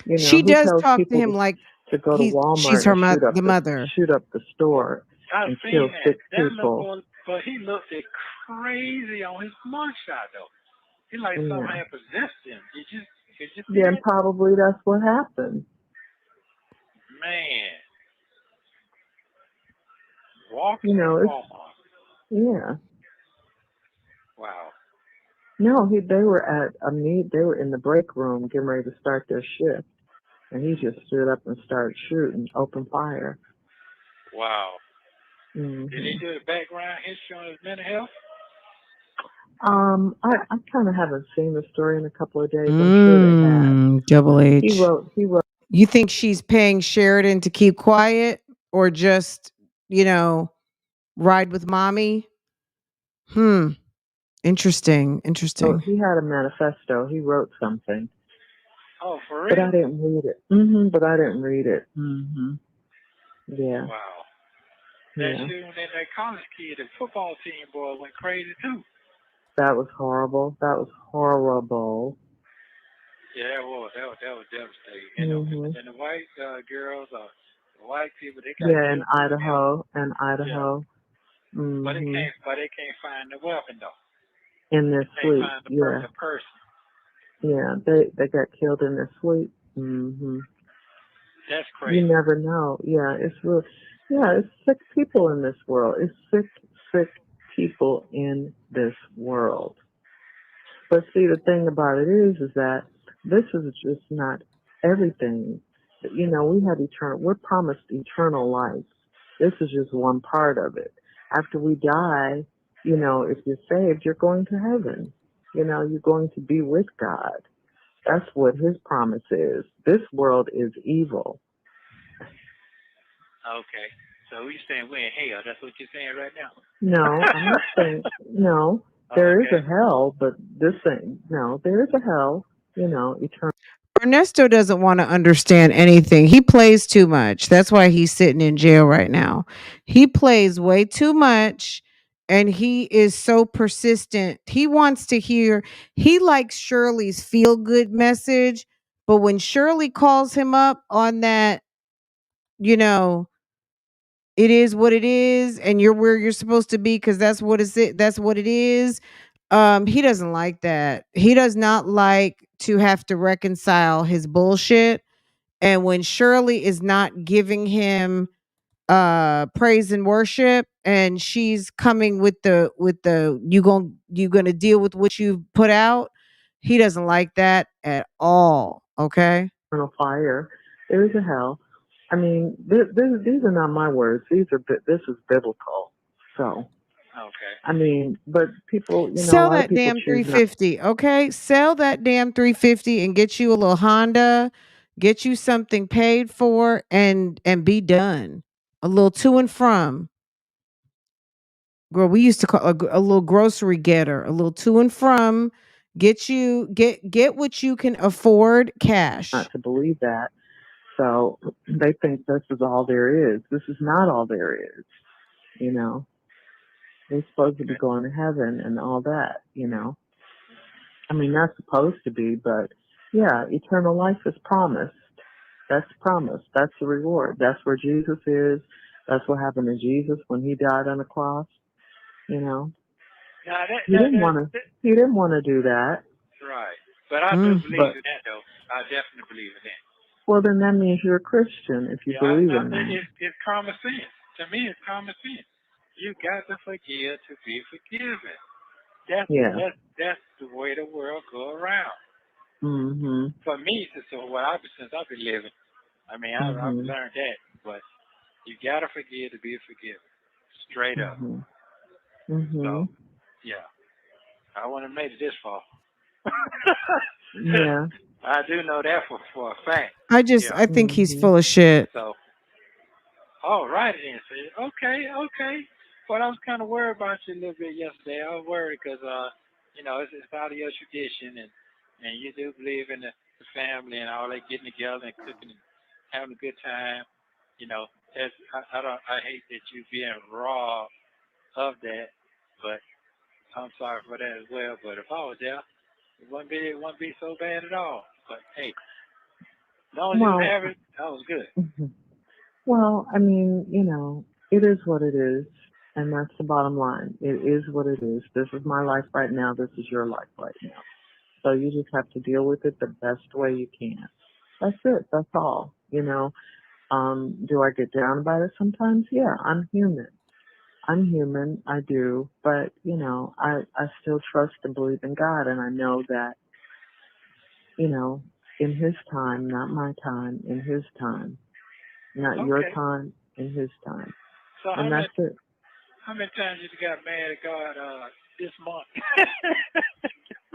You know, She who does tells talk to people him like to go to she's Walmart her and the mother. shoot up the store I and seen kill that. 6 That little people? boy, but he looked it crazy on his mugshot though. He like something Yeah, had possessed him. Did you see yeah, and that? probably that's what happened. Man, You walking in know, it's Walmart. yeah. Wow. No, they were at a meet. They were in the break room getting ready to start their shift, and he just stood up and started shooting, open fire. Wow. Did he hmm do the background history on his mental health? I kind of haven't seen the story in a couple of days. I'm sure they had. Double He H. wrote. He wrote. You think she's paying Sheridan to keep quiet or just, you know, ride with mommy? Hmm. Interesting. Interesting. He had a manifesto. He wrote something, Oh, for but real? I didn't read it. But I didn't read it. Yeah, Wow. That yeah. shooting at that college kid, the football team boy went crazy too. That was horrible. That was horrible. Yeah, that was devastating. hmm And the white girls, the white people, they got Yeah, in killed too. Idaho, and Yeah, Idaho. but hmm they can't find the weapon though. In They their can't sleep. find Yeah, the person. yeah. They got killed in their sleep. That's You crazy. never know. Yeah, it's real. Yeah, it's sick people in this world. It's sick people in this world. But see, the thing about it is that this is just not everything. You know, we have eternal. We're promised eternal life. This is just one part of it. After we die, you know, if you're saved, you're going to heaven. You know, you're going to be with God. That's what His promise is. This world is evil. Okay. So you saying we're in hell? That's what you're saying right now. No, I'm not saying no. There is Okay. a hell, but this thing, no, there is a hell. You know, eternal. Ernesto doesn't want to understand anything. He plays too much. That's why he's sitting in jail right now. He plays way too much and he is so persistent. He wants to hear, he likes Shirley's feel good message. But when Shirley calls him up on that, you know, it is what it is and you're where you're supposed to be because that's what it is. He doesn't like that. He does not like to have to reconcile his bullshit. And when Shirley is not giving him praise and worship and she's coming with the you gonna deal with what you put out, he doesn't like that at all. Okay. Fire. There is a hell. I mean, these are not my words. This is biblical. So, Okay. I mean, but people, you know, a Sell lot of that people damn choose not. 350, okay? Sell that damn 350 and get you a little Honda, get you something paid for and be done. A little to and from. Girl, we used to call a little grocery getter, a little to and from. Get what you can afford cash. Not to believe that. So they think this is all there is. This is not all there is. You know, they're supposed to be Okay. going to heaven and all that. You know, I mean, not supposed to be, but yeah, eternal life is promised. That's promised. That's the reward. That's where Jesus is. That's what happened to Jesus when he died on the cross. You know, Now he didn't want to. that He didn't want to do that. right. But I do Mm. believe But in that though. I definitely believe in that. well, then that means you're a Christian if you Yeah, believe I in think that. it's common sense. To me, it's common sense. You got to forgive to be forgiven. Yeah. That's the way the world go around. Mhm. For me, since I've been living, I mean, I've Mhm. learned that. But you gotta forgive to be forgiven. straight up. Mhm. So Mhm. yeah, I wouldn't have made it this far. Yeah. I do know that for a fact. Yeah. I think he's Mhm. full of shit. So all right then. See, okay, okay. But I was kind of worried about you a little bit yesterday. I was worried because it's out of your tradition and you do believe in the family and all that getting together and cooking and having a good time. You know, I don't I hate that you being robbed of that, but I'm sorry for that as well. But if I was there, it wouldn't be so bad at all. But hey, as long as you Well, have it, that was good. mhm. Well, I mean, it is what it is, and that's the bottom line. It is what it is. This is my life right now. This is your life right now. So you just have to deal with it the best way you can. That's it. That's all. Do I get down about it sometimes? Yeah, I'm human. I'm human. I do. But, I still trust and believe in God. And I know that, you know, in His time, not my time, in His time, not your Okay. time, in His time. So And that's it. how many times you got mad at God this month?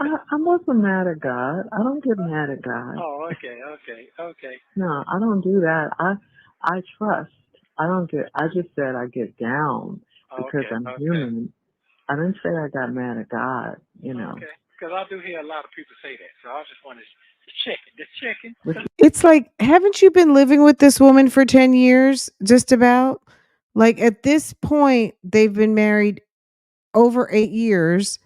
I wasn't mad at God. I don't get mad at God. Oh, okay, okay, okay, No, I don't do that. I trust. I just said I get down because okay, I'm okay, human. I didn't say I got mad at God. okay. Because I do hear a lot of people say that, so I just wanted to check it, just checking. But It's like, haven't you been living with this woman for 10 years? Just about? Like at this point, they've been married over 8 years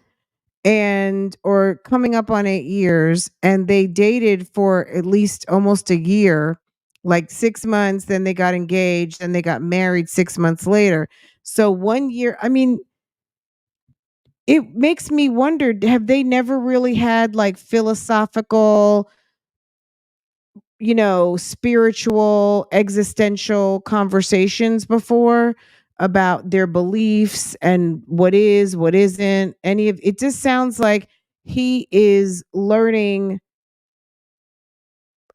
and or coming up on 8 years, and they dated for at least almost a year, like 6 months, then they got engaged, then they got married 6 months later. So 1 year, I mean, it makes me wonder, have they never really had like philosophical, spiritual, existential conversations before about their beliefs and what is, what isn't? Any of it just sounds like he is learning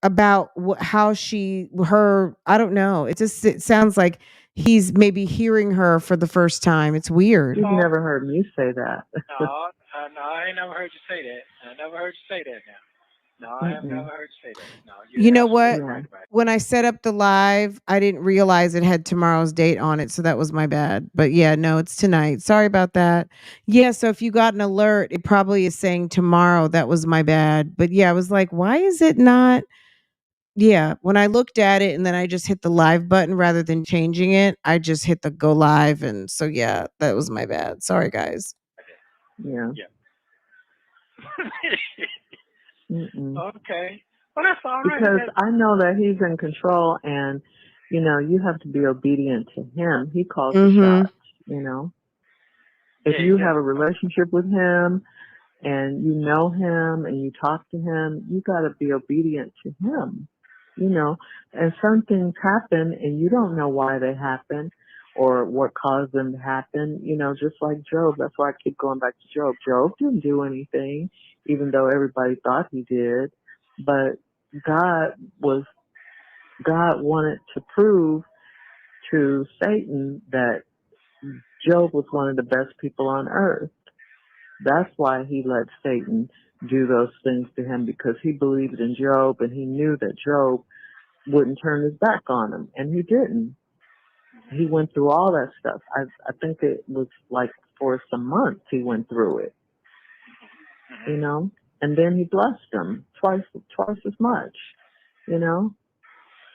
about how I don't know. It sounds like he's maybe hearing her for the first time. It's weird. you've Oh, never heard me say that. no, I ain't never heard you say that. I never heard you say that now. No, I have never Mm-mm. heard you say that. No, You you're know absolutely what? Yeah. right about it. When I set up the live, I didn't realize it had tomorrow's date on it, so that was my bad. But yeah, no, it's tonight. Sorry about that. Yeah, so if you got an alert, it probably is saying tomorrow. That was my bad. But yeah, I was like, why is it not? Yeah, when I looked at it and then I just hit the live button rather than changing it, I just hit the go live, and so yeah, that was my bad. Sorry guys. Yeah. Yeah. Mm-mm. Okay. Well, that's all right. Because I know that He's in control, and you have to be obedient to Him. He calls the Mhm. shots. You know, if Yeah, you yeah. have a relationship with Him and you know Him and you talk to Him, you got to be obedient to Him. And some things happen and you don't know why they happen or what caused them to happen. Just like Job. That's why I keep going back to Job. Job didn't do anything, even though everybody thought he did. But God was God wanted to prove to Satan that Job was one of the best people on earth. That's why he let Satan do those things to him, because he believed in Job and he knew that Job wouldn't turn his back on him, and he didn't. He went through all that stuff. I think it was like for some months he went through it, and then he blessed him twice as much. You know,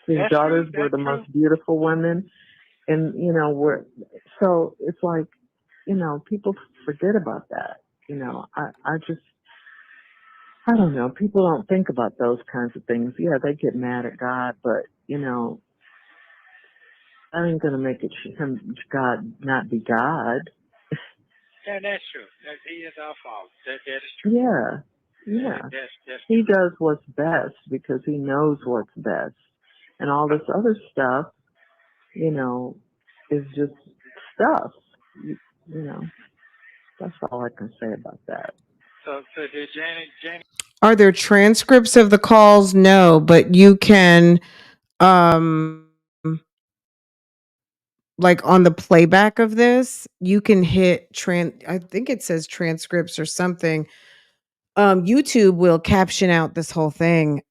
his That's true. daughters were That's the true. most beautiful women, and were so it's like people forget about that. I don't know. People don't think about those kinds of things. Yeah, they get mad at God, but that ain't gonna make him God not be God. Yeah, that's true. He is our Father. That is true. Yeah, yeah. That's He true. does what's best because he knows what's best, and all this other stuff, is just stuff. You know. That's all I can say about that. So did Jenny? Are there transcripts of the calls? No, but you can um like on the playback of this, you can hit I think it says transcripts or something. YouTube will caption out this whole thing.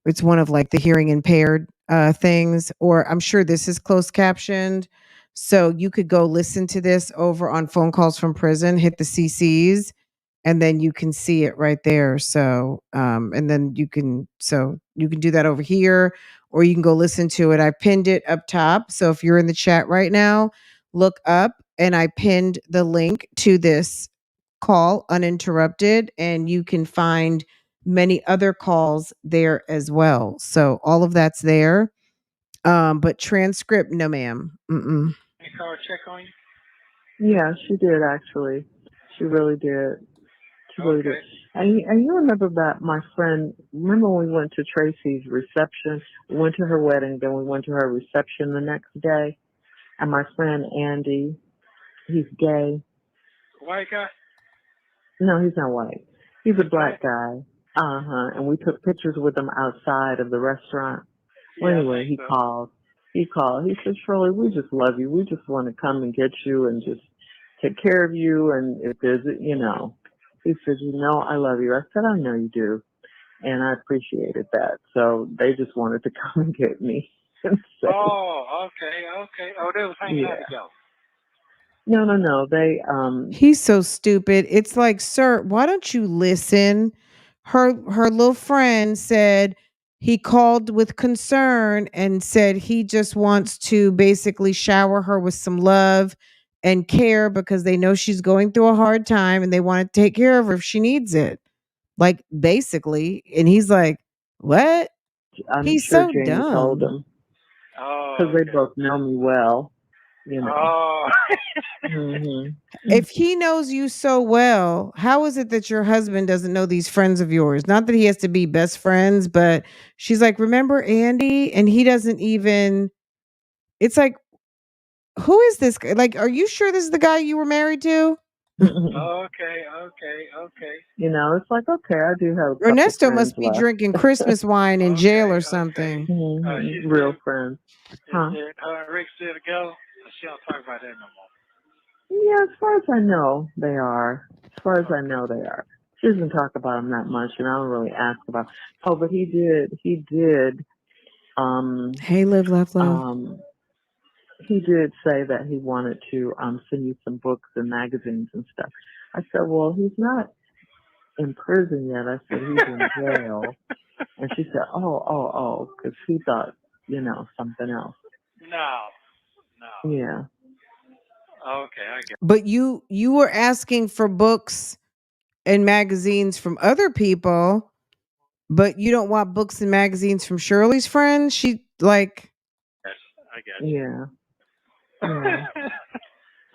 It's one of like the hearing impaired things, or I'm sure this is closed captioned. So you could go listen to this over on phone calls from prison, hit the CCs, and then you can see it right there. So and then you can do that over here, or you can go listen to it. I pinned it up top. So if you're in the chat right now, look up and I pinned the link to this call uninterrupted, and you can find many other calls there as well. So all of that's there. But transcript, no ma'am. Mm-mm. Any car check on you? Yeah, she did actually. She really did. She really did. Okay. And you remember that my friend, remember when we went to Tracy's reception? We went to her wedding, then we went to her reception the next day. And my friend Andy, he's gay. White guy? No, he's not white. He's a black Okay. guy. And we took pictures with him outside of the restaurant. Well, Yeah, I anyway, think he so. called. He called. He said, Shirley, we just love you. We just want to come and get you and just take care of you. And if there's, he said, I love you. I said, I know you do. And I appreciated that. So they just wanted to come and get me. And say, Oh, okay. Oh, they was hanging out yeah. together. No. They, He's so stupid. It's like, sir, why don't you listen? Her little friend said he called with concern and said he just wants to basically shower her with some love and care because they know she's going through a hard time and they want to take care of her if she needs it. Like basically. And he's like, what? I'm He's sure so Jamie told dumb. him Oh, because they okay. both know me well, Oh. hmm If he knows you so well, how is it that your husband doesn't know these friends of yours? Not that he has to be best friends, but she's like, remember Andy? And he doesn't even, it's like, who is this guy? Like, are you sure this is the guy you were married to? Okay. It's like, okay, I do have a couple Ernesto friends must be left. drinking Christmas wine in jail or Okay. something. She Real said, friends. is Huh? it her and Rick still together? She don't talk about that no more. Yeah, as far as I know, they are. As far as I Okay. know, they are. She doesn't talk about them that much, and I don't really ask about. Oh, but he did. Hey, live, laugh, love. He did say that he wanted to send you some books and magazines and stuff. I said, well, he's not in prison yet. I said he's in jail, and she said, oh, because he thought, something else. No. Yeah. Okay, I get it. But you were asking for books and magazines from other people, but you don't want books and magazines from Shirley's friends? She like I get you. Yeah. Yeah.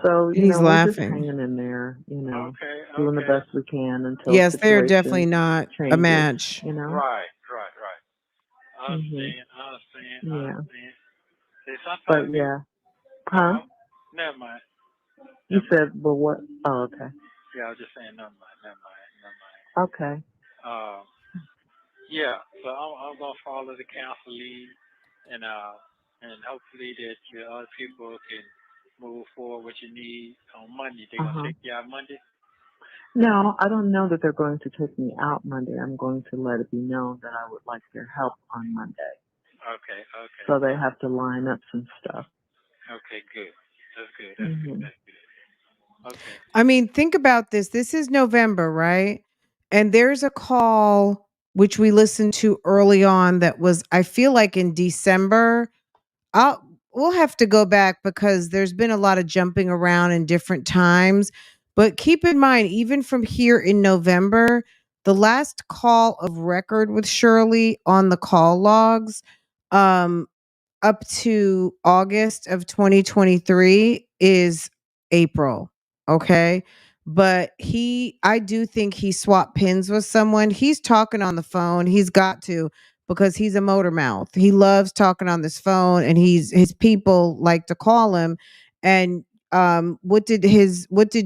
So, he's we're just laughing. hanging in there, Okay. doing the best we can until Yes, they are definitely situation not a changes, match. Right. I Mhm. understand. Yeah. See, sometimes But yeah. Huh? never mind. You said, well, what? Oh, okay. Yeah, I was just saying, never mind. Okay. Yeah, so I'm gonna follow the council lead, and hopefully that your other people can move forward with your need on Monday. They're gonna Uh-huh. take you out Monday. No, I don't know that they're going to take me out Monday. I'm going to let it be known that I would like their help on Monday. Okay. So they have to line up some stuff. Okay, good. That's good. Mhm. Okay. I mean, think about this. This is November, right? And there's a call which we listened to early on that was, I feel like in December. We'll have to go back because there's been a lot of jumping around in different times. But keep in mind, even from here in November, the last call of record with Shirley on the call logs, um, up to August of 2023 is April. Okay. But I do think he swapped pins with someone. He's talking on the phone. He's got to because he's a motor mouth. He loves talking on this phone and his people like to call him. And what did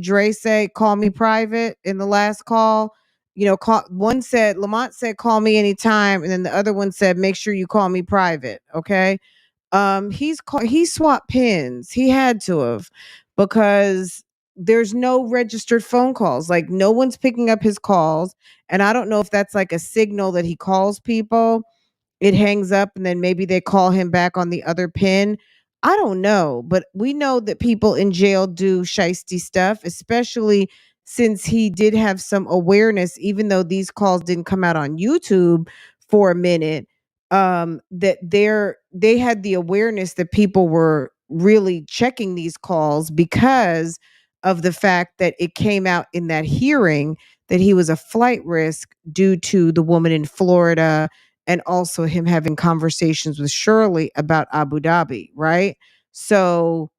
Dre say? Call me private in the last call. One said Lamont said call me anytime, and then the other one said make sure you call me private. Okay. He swapped pins. He had to have, because there's no registered phone calls. Like, no one's picking up his calls, and I don't know if that's like a signal that he calls people, it hangs up, and then maybe they call him back on the other pin. I don't know, but we know that people in jail do shisty stuff, especially since he did have some awareness, even though these calls didn't come out on YouTube for a minute. That they had the awareness that people were really checking these calls because of the fact that it came out in that hearing that he was a flight risk due to the woman in Florida, and also him having conversations with Shirley about Abu Dhabi, right? So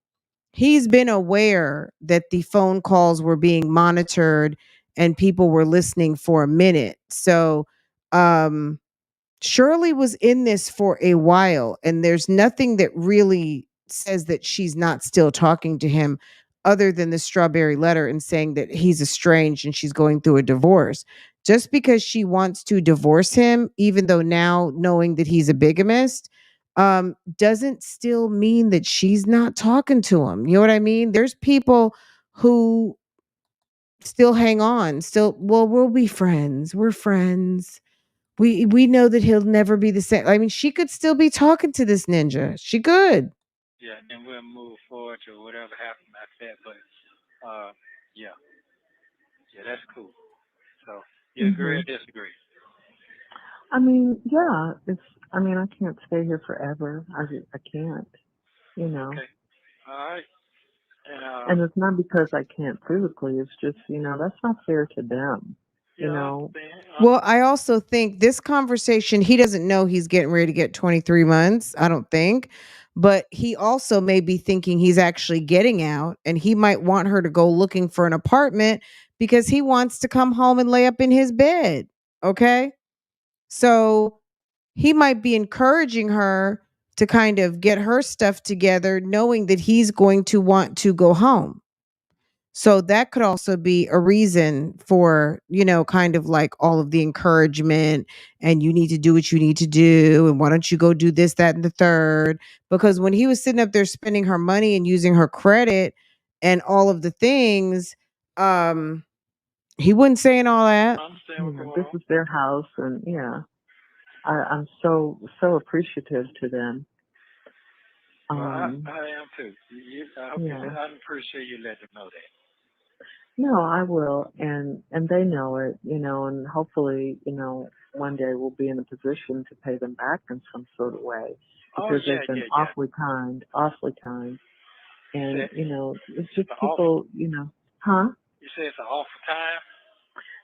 he's been aware that the phone calls were being monitored and people were listening for a minute. So um Shirley was in this for a while, and there's nothing that really says that she's not still talking to him other than the strawberry letter and saying that he's estranged and she's going through a divorce. Just because she wants to divorce him, even though now knowing that he's a bigamist, doesn't still mean that she's not talking to him. You know what I mean? There's people who still hang on, still, well, we'll be friends. We're friends. We know that he'll never be the same. I mean, she could still be talking to this ninja. She could. Yeah, then we'll move forward to whatever happened after that. But yeah, yeah, that's cool. So you agree or Mhm. disagree? I mean, yeah, it's. I mean, I can't stay here forever. I can't. You know. Okay, all right. And And it's not because I can't physically. It's just, that's not fair to them. You yeah, I know. understand. Well, I also think this conversation, he doesn't know he's getting ready to get 23 months, I don't think. But he also may be thinking he's actually getting out, and he might want her to go looking for an apartment because he wants to come home and lay up in his bed. Okay. So he might be encouraging her to kind of get her stuff together, knowing that he's going to want to go home. So that could also be a reason for, kind of like all of the encouragement, and you need to do what you need to do. And why don't you go do this, that, and the third? Because when he was sitting up there spending her money and using her credit and all of the things, um, he wasn't saying all that. I understand what's going This on. is their house, and yeah, I'm so appreciative to them. Well, Um, I am too. I hope you. yeah. I'm pretty sure you let them know that. No, I will, and they know it, and hopefully, one day we'll be in a position to pay them back in some sort of way, Oh because yeah, they've been yeah, yeah. awfully kind, You and said it's it's just an awful. people, huh? You say it's an awful time.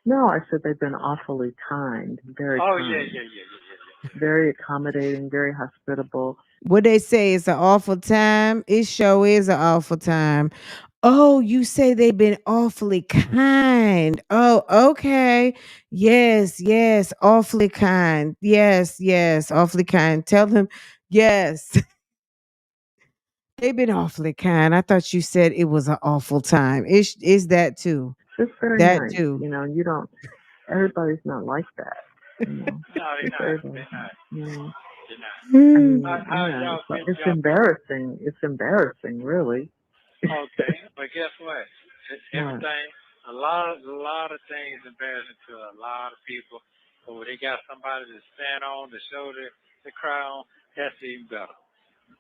No, I said they've been awfully Oh yeah, kind, yeah, yeah, yeah, yeah, yeah. very accommodating, very hospitable. What they say, it's an awful time. It sure is an awful time. Oh, you say they've been awfully kind. Oh, okay. Yes, yes, awfully kind. Yes, yes, awfully kind. Tell them, yes, they've been awfully kind. I thought you said it was an awful time. Is that too? Just very That nice, too. you don't. Everybody's not like that, No, they're Just not. everybody's They're not. not. Yeah. They're not. I Mm. mean, How yeah, y'all getting it's y'all? embarrassing. It's embarrassing, really. Okay, but guess what? What? Everything, a lot of things embarrassing to a lot of people. But when they got somebody to stand on, to shoulder, to cry on, that's even better.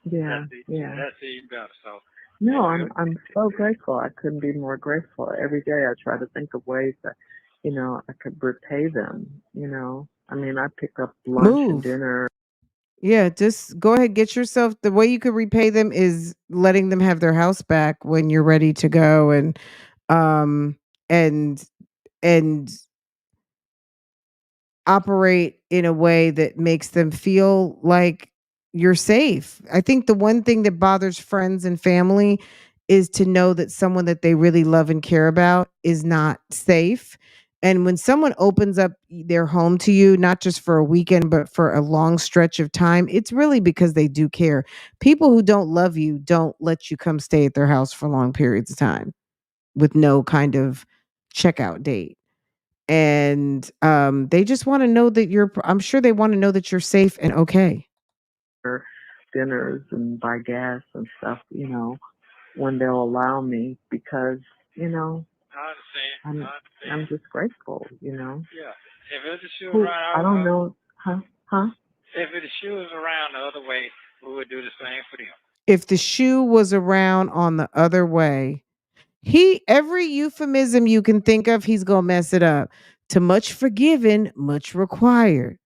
Yeah, yeah. That's even better. So, No, and I'm so grateful. I couldn't be more grateful. Every day I try to think of ways that, I could repay them. I mean, I pick up lunch and Move. dinner. Yeah, just go ahead, get yourself, the way you could repay them is letting them have their house back when you're ready to go, um and and operate in a way that makes them feel like you're safe. I think the one thing that bothers friends and family is to know that someone that they really love and care about is not safe. And when someone opens up their home to you, not just for a weekend, but for a long stretch of time, it's really because they do care. People who don't love you don't let you come stay at their house for long periods of time with no kind of checkout date. And they just want to know that I'm sure they want to know that you're safe and okay. dinners and buy gas and stuff, when they'll allow me because, I understand. I'm I I'm understand. just grateful. Yeah. If it's a shoe Who I around, don't know, huh? Huh? if the shoe was around the other way, we would do the same for them. If the shoe was around on the other way, every euphemism you can think of, he's gonna mess it up. To much forgiven, much required.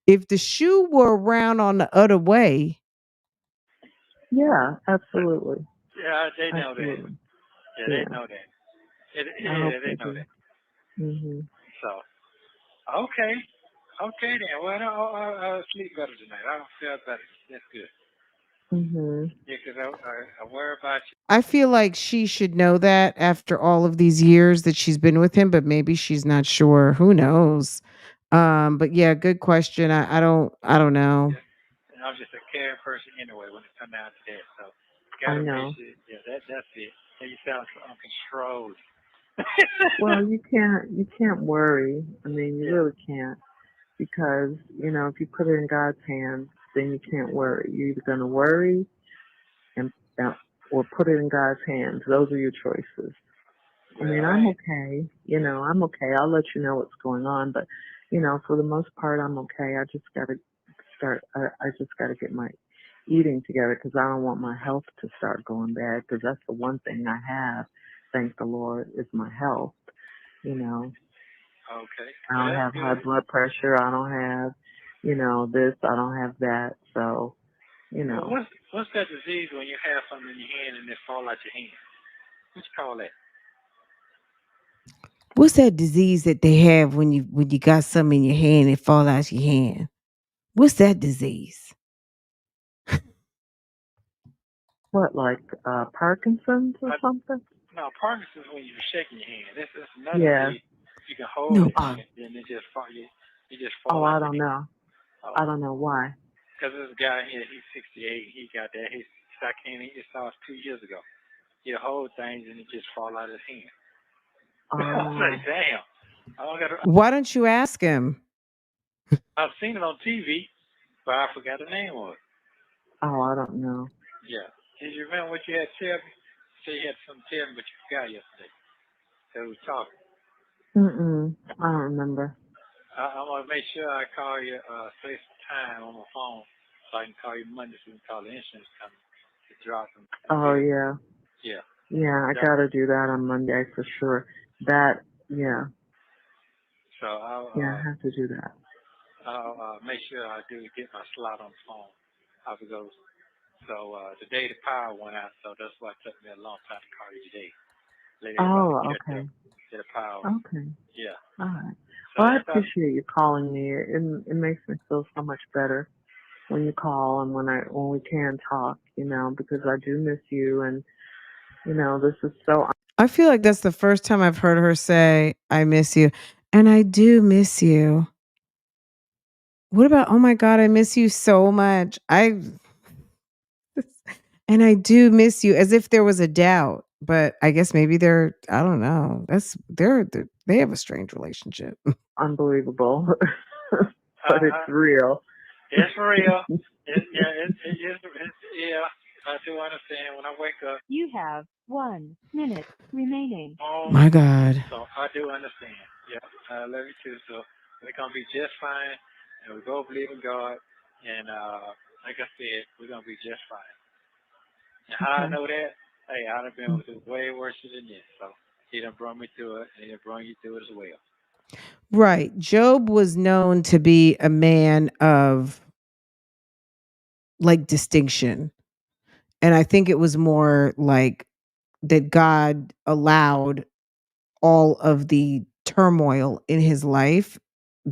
If the shoe were around on the other way, Yeah, absolutely, Yeah, they know that. absolutely. Yeah, they Yeah, know that. I hope Yeah, they they know do. that. Mhm. So, okay. Okay then. Well, I'll sleep better tonight. I'll feel better. That's good. Mhm. Yeah, 'cause I worry about you. I feel like she should know that after all of these years that she's been with him, but maybe she's not sure. Who knows? But yeah, good question. I don't know. Yeah. And I'm just a caring person anyway when it comes down to that. So, I gotta make know. sure. Yeah, that's it. And you sound so uncontrolled. Well, you can't worry. I mean, you Yeah. really can't because if you put it in God's hands, then you can't worry. You're either gonna worry and or put it in God's hands. Those are your choices. I Well, mean, I I'm ain't. okay. I'm okay. I'll let you know what's going on, but for the most part, I'm okay. I just gotta start. I just gotta get my eating together because I don't want my health to start going bad. Because that's the one thing I have, thank the Lord, is my health. You know, Okay. I Well, don't that's have high good. blood pressure. I don't have, this. I don't have that. So, you Well, know, what's that disease when you have something in your hand and it fall out your hand? What you call that? What's that disease that they have when you got something in your hand and it fall out your hand? What's that disease? what like Parkinson's or I, something? no, Parkinson's when you're shaking your hand. That's another Yeah. disease. You can hold No, it Oh, and then it just fall. You just oh, fall I out your don't hand. know. I Oh, don't know why. because this guy here, he's 68. He got that. I came. He just saw us 2 years ago. He'll hold things and it just fall out of his hand. I was like, Oh, damn. I don't got. why don't you ask him? I've seen it on TV, but I forgot the name of it. oh, I don't know. Yeah. Did you remember what you had tell me? So you had something to tell me, but you forgot yesterday. So we was talking. I don't remember. I'm gonna make sure I call you, say some time on my phone, so I can call you Monday so we can call the insurance company to drop some Oh bills. yeah, Yeah. yeah. I That, gotta do that on Monday for sure. That, yeah, so yeah. I have to do that. I'll make sure I do get my slot on the phone. How it goes. So today the power went out, so that's why it took me a long time to call you today. Let everybody Oh, catch up. okay, Get the power. okay. Yeah. All right. So Well, I after appreciate you calling me. It makes me feel so much better when you call and when we can talk. Because I do miss you, and this is so. I feel like that's the first time I've heard her say, I miss you. And I do miss you. What about, oh my God, I miss you so much. And I do miss you as if there was a doubt, but I guess maybe I don't know. They have a strange relationship. Unbelievable, but it's uh, real. it's real. Yeah. I do understand when I wake up. You have 1 minute remaining. Oh, My God. so I do understand. Yeah, I love you too. So we're gonna be just fine, and we both believe in God. And like I said, we're gonna be just fine. And how I Okay. know that? Hey, I done been through way worse than this. So he done brought me through it, and he done brought you through it as well. Right. Job was known to be a man of like distinction. And I think it was more like that God allowed all of the turmoil in his life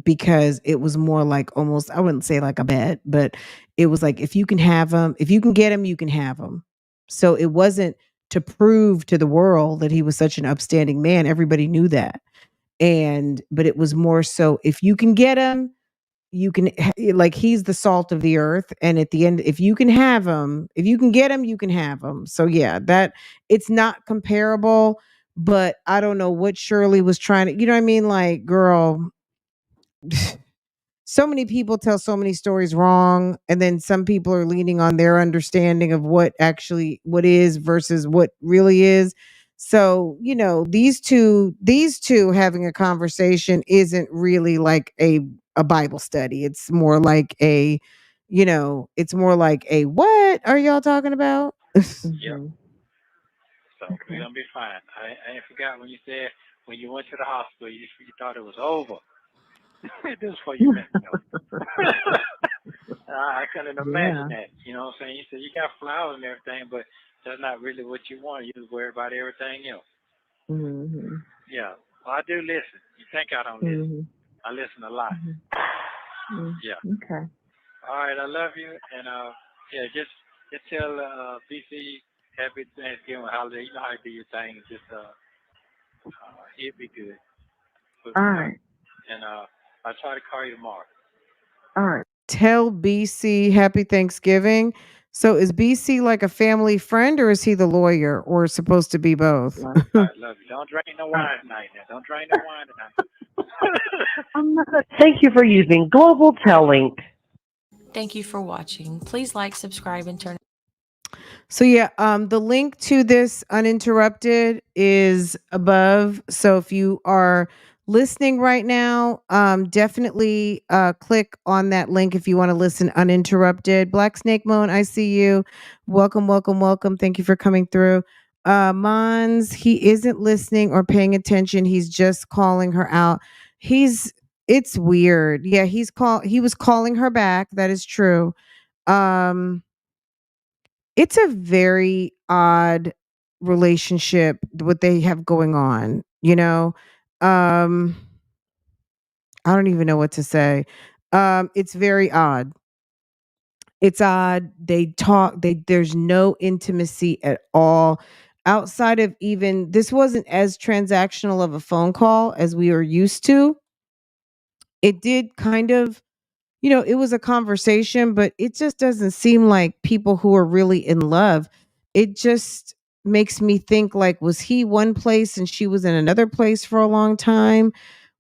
because it was more like almost, I wouldn't say like a bet, but it was like if you can have him, if you can get him, you can have him. So it wasn't to prove to the world that he was such an upstanding man. Everybody knew that. But it was more so if you can get him, you can like he's the salt of the earth, and at the end if you can have him, if you can get him, you can have him. So yeah, that it's not comparable, but I don't know what Shirley was trying to, you know what I mean, like girl, so many people tell so many stories wrong, and then some people are leaning on their understanding of what is versus what really is. So, these two having a conversation isn't really like a Bible study. It's more like it's more like a what are y'all talking about? Yep. Mhm. So we're Okay. gonna be fine. I ain't forgot when you said when you went to the hospital, you thought it was over. This is for you messed up. I couldn't imagine Yeah. that. You know what I'm saying? You said you got flowers and everything, but that's not really what you want. You just worry about everything else. Mhm. Yeah. Well, I do listen. You think I don't listen? Mhm. I listen a lot. Mhm. Mm. Yeah. Okay. All right. I love you, and yeah, just tell BC happy Thanksgiving holiday. You know how to do your thing. Just he'll be good. But, All right. and I'll try to call you tomorrow. All right. Tell BC happy Thanksgiving. So is BC like a family friend, or is he the lawyer, or supposed to be both? Love. All right. Love you. Don't drink no All right. wine tonight. Now. Don't drink no wine tonight. I'm not. Thank you for using Global Tellink. Thank you for watching. Please like, subscribe, and turn So yeah, the link to this uninterrupted is above. So if you are listening right now, definitely click on that link if you want to listen uninterrupted. Black Snake Moan, I see you. Welcome, welcome, welcome. Thank you for coming through. Mons, he isn't listening or paying attention. He's just calling her out. He's it's weird. Yeah, he was calling her back. That is true. Um it's a very odd relationship what they have going on, you know? Um, I don't even know what to say. It's very odd. It's odd. There's no intimacy at all. Outside of even this wasn't as transactional of a phone call as we are used to. It did kind of it was a conversation, but it just doesn't seem like people who are really in love. It just makes me think like, was he one place and she was in another place for a long time?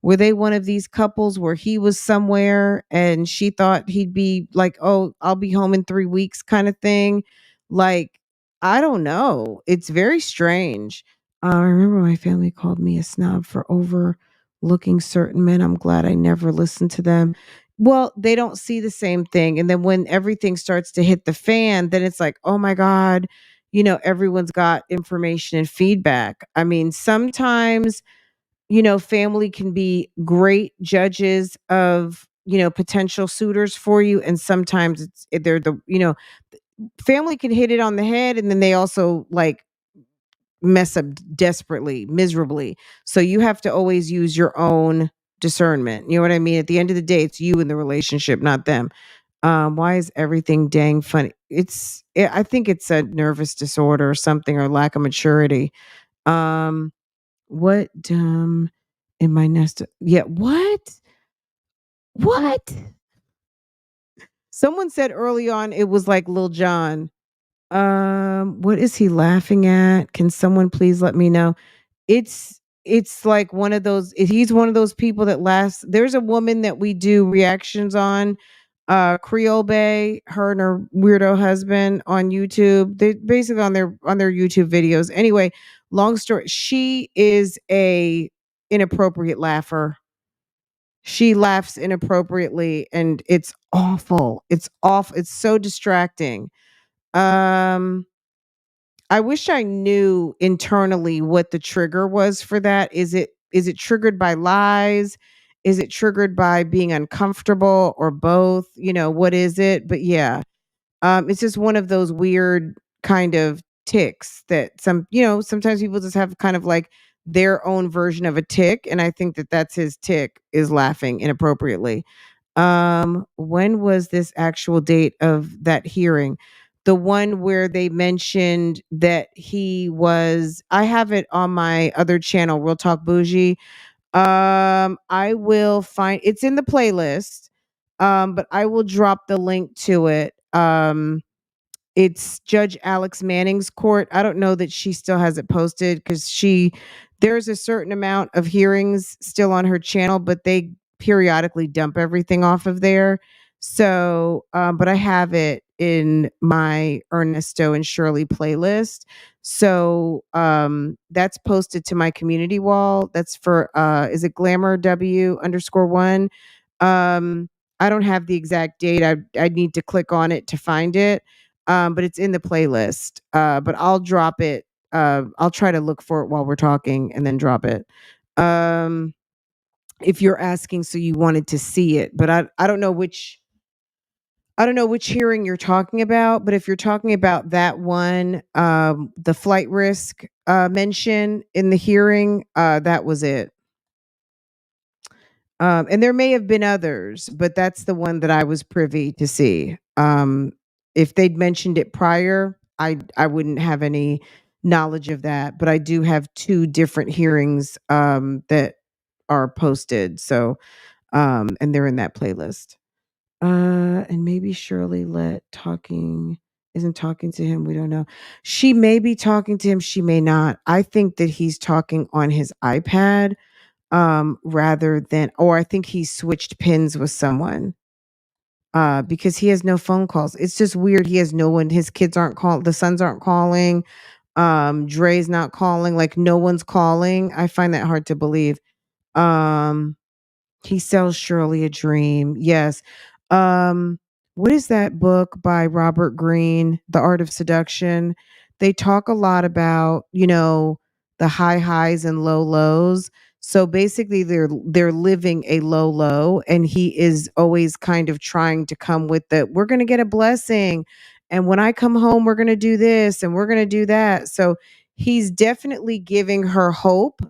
Were they one of these couples where he was somewhere and she thought he'd be like, oh, I'll be home in 3 weeks kind of thing? Like, I don't know. It's very strange. I remember my family called me a snob for overlooking certain men. I'm glad I never listened to them. Well, they don't see the same thing, and then when everything starts to hit the fan, then it's like, "Oh my god, everyone's got information and feedback." I mean, sometimes, family can be great judges of, potential suitors for you, and sometimes they're family can hit it on the head, and then they also, like, mess up desperately, miserably. So you have to always use your own discernment. You know what I mean? At the end of the day, it's you in the relationship, not them. Why is everything dang funny? I think it's a nervous disorder or something or lack of maturity. Um, what in my nest? Yeah, what? What? Someone said early on it was like Lil Jon. What is he laughing at? Can someone please let me know? It's like one of those he's one of those people that laughs. There's a woman that we do reactions on, Creole Bay, her and her weirdo husband on YouTube. They basically on their YouTube videos. Anyway, long story, she is a inappropriate laugher. She laughs inappropriately and it's awful. It's awful. It's so distracting. Um I wish I knew internally what the trigger was for that. Is it triggered by lies? Is it triggered by being uncomfortable or both? What is it? But yeah, it's just one of those weird kind of ticks that sometimes people just have kind of like their own version of a tick, and I think that that's his tick is laughing inappropriately. When was this actual date of that hearing? The one where they mentioned that I have it on my other channel, Real Talk Bougie. I will find it's in the playlist. But I will drop the link to it. It's Judge Alex Manning's court. I don't know that she still has it posted because there's a certain amount of hearings still on her channel, but they periodically dump everything off of there. So, but I have it in my Ernesto and Shirley playlist. So, that's posted to my community wall. That's for, is it Glamour W_1? Um, I don't have the exact date. I need to click on it to find it. But it's in the playlist. But I'll drop it. I'll try to look for it while we're talking and then drop it. Um, if you're asking, so you wanted to see it, but I don't know which hearing you're talking about, but if you're talking about that one, the flight risk mention in the hearing, that was it. And there may have been others, but that's the one that I was privy to see. If they'd mentioned it prior, I wouldn't have any knowledge of that. But I do have two different hearings that are posted. So, and they're in that playlist. And maybe Shirley isn't talking to him. We don't know. She may be talking to him. She may not. I think that he's talking on his iPad rather than, or I think he switched pins with someone because he has no phone calls. It's just weird. He has no one. His kids aren't calling. The sons aren't calling. Dre's not calling. Like no one's calling. I find that hard to believe. Um, he sells Shirley a dream. Yes. Um, what is that book by Robert Greene, The Art of Seduction? They talk a lot about, the high highs and low lows. So basically they're living a low low, and he is always kind of trying to come with the, we're going to get a blessing, and when I come home we're going to do this and we're going to do that. So he's definitely giving her hope.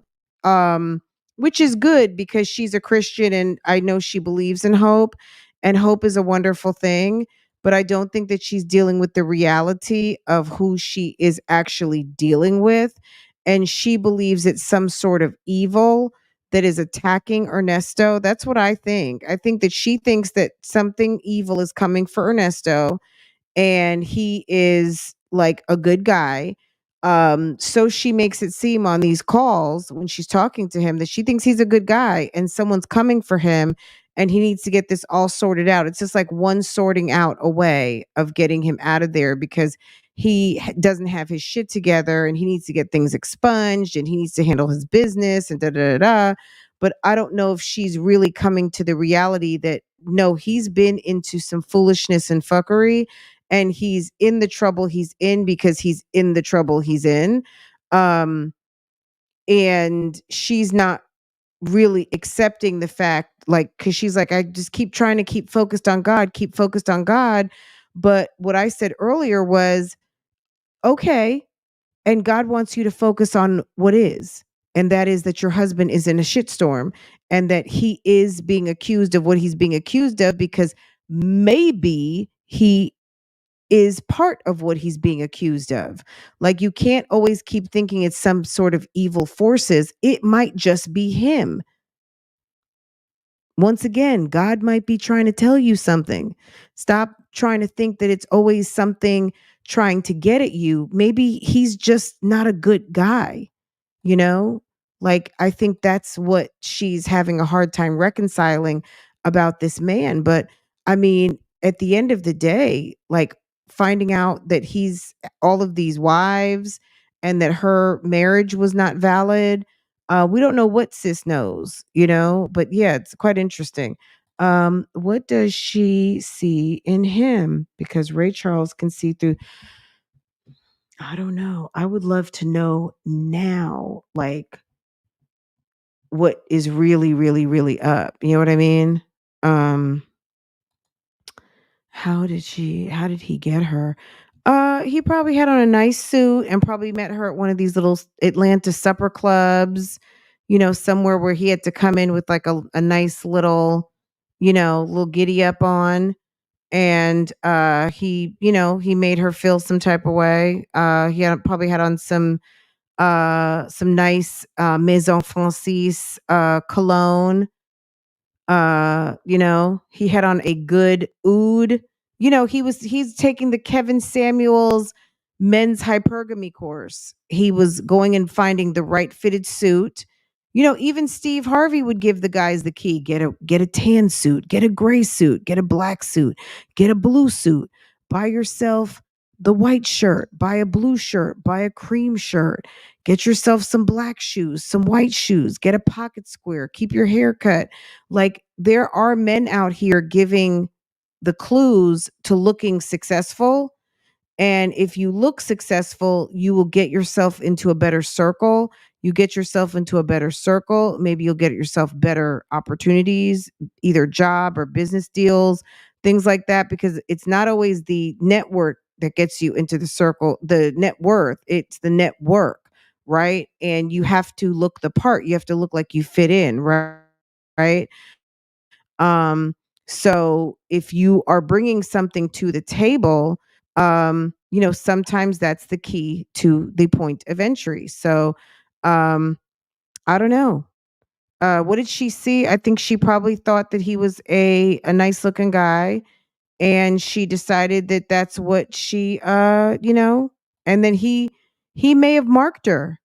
Which is good because she's a Christian and I know she believes in hope, and hope is a wonderful thing. But I don't think that she's dealing with the reality of who she is actually dealing with. And she believes it's some sort of evil that is attacking Ernesto. That's what I think. I think that she thinks that something evil is coming for Ernesto, and he is like a good guy. So she makes it seem on these calls when she's talking to him that she thinks he's a good guy and someone's coming for him, and he needs to get this all sorted out. It's just like one sorting out away of getting him out of there because he doesn't have his shit together and he needs to get things expunged and he needs to handle his business and da da da da. But I don't know if she's really coming to the reality that no, he's been into some foolishness and fuckery, and he's in the trouble he's in because he's in the trouble he's in. Um, and she's not really accepting the fact, like, because she's like, I just keep trying to keep focused on God, keep focused on God. But what I said earlier was, okay, and God wants you to focus on what is. And that is that your husband is in a shitstorm and that he is being accused of what he's being accused of because maybe he is part of what he's being accused of. Like you can't always keep thinking it's some sort of evil forces. It might just be him. Once again, God might be trying to tell you something. Stop trying to think that it's always something trying to get at you. Maybe he's just not a good guy, you know? Like I think that's what she's having a hard time reconciling about this man. But I mean, at the end of the day, like finding out that he's all of these wives and that her marriage was not valid. We don't know what sis knows, but yeah, it's quite interesting. What does she see in him? Because Ray Charles can see through. I don't know. I would love to know now, like what is really, really, really up. You know what I mean? Um, how did he get her? He probably had on a nice suit and probably met her at one of these little Atlanta supper clubs, somewhere where he had to come in with like a nice little, little giddy up on. And he made her feel some type of way. Probably had on some nice Maison Francis cologne. He had on a good oud. He's taking the Kevin Samuels men's hypergamy course. He was going and finding the right fitted suit Even Steve Harvey would give the guys the key. Get a tan suit, get a gray suit, get a black suit, get a blue suit. Buy yourself the white shirt, buy a blue shirt, buy a cream shirt. Get yourself some black shoes, some white shoes, get a pocket square, keep your hair cut. Like there are men out here giving the clues to looking successful, and if you look successful, you will get yourself into a better circle. You get yourself into a better circle. Maybe you'll get yourself better opportunities, either job or business deals, things like that, because it's not always the network that gets you into the circle, the net worth, it's the network, right? And you have to look the part. You have to look like you fit in, right? Right. Um, so if you are bringing something to the table, sometimes that's the key to the point of entry. So, um, I don't know. What did she see? I think she probably thought that he was a nice looking guy, and she decided that that's what and then he may have marked her.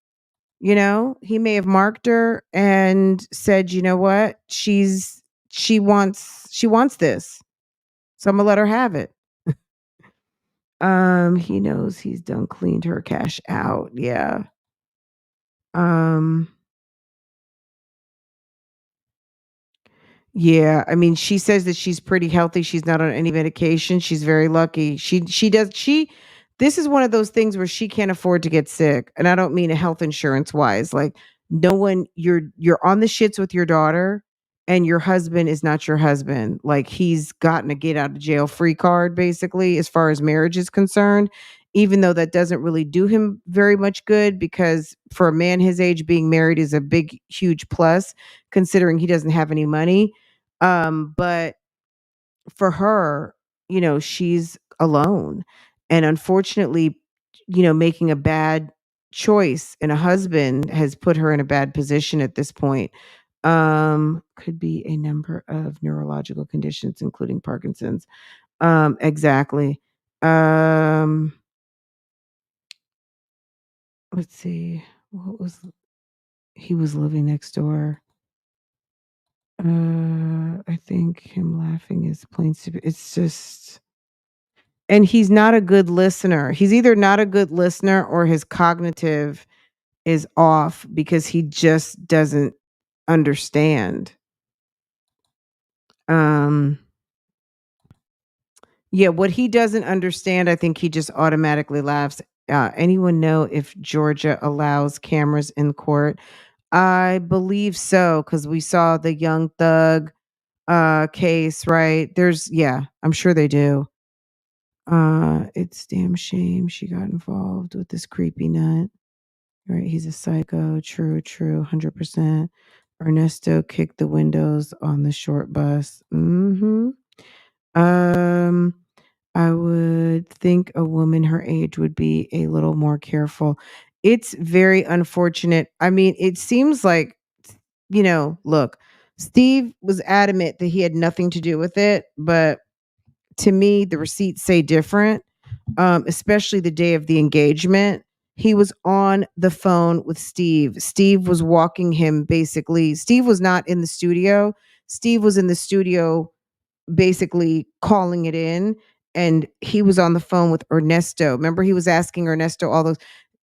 He may have marked her and said, "You know what? She wants this. So I'm gonna let her have it." He knows he's done cleaned her cash out. Yeah. Um, yeah, I mean, she says that she's pretty healthy. She's not on any medication. She's very lucky. She this is one of those things where she can't afford to get sick. And I don't mean a health insurance wise. Like no one you're on the shits with your daughter and your husband is not your husband. Like he's gotten a get out of jail free card basically as far as marriage is concerned. Even though that doesn't really do him very much good because for a man his age being married is a big huge plus considering he doesn't have any money, but for her, she's alone. And unfortunately, making a bad choice and a husband has put her in a bad position at this point. Could be a number of neurological conditions, including Parkinson's. Exactly. Um, let's see. What was he was living next door? I think him laughing is plain stupid. It's just, and he's not a good listener. He's either not a good listener or his cognitive is off because he just doesn't understand. Um, yeah, what he doesn't understand, I think he just automatically laughs. Anyone know if Georgia allows cameras in court? I believe so because we saw the Young Thug case, right? I'm sure they do. It's damn shame she got involved with this creepy nut. Right, he's a psycho. True, 100%. Ernesto kicked the windows on the short bus. Um, I would think a woman her age would be a little more careful. It's very unfortunate. I mean, it seems like, look, Steve was adamant that he had nothing to do with it, but to me, the receipts say different, especially the day of the engagement. He was on the phone with Steve. Steve was walking him basically. Steve was not in the studio. Steve was in the studio basically calling it in. And he was on the phone with Ernesto. Remember, he was asking Ernesto all those,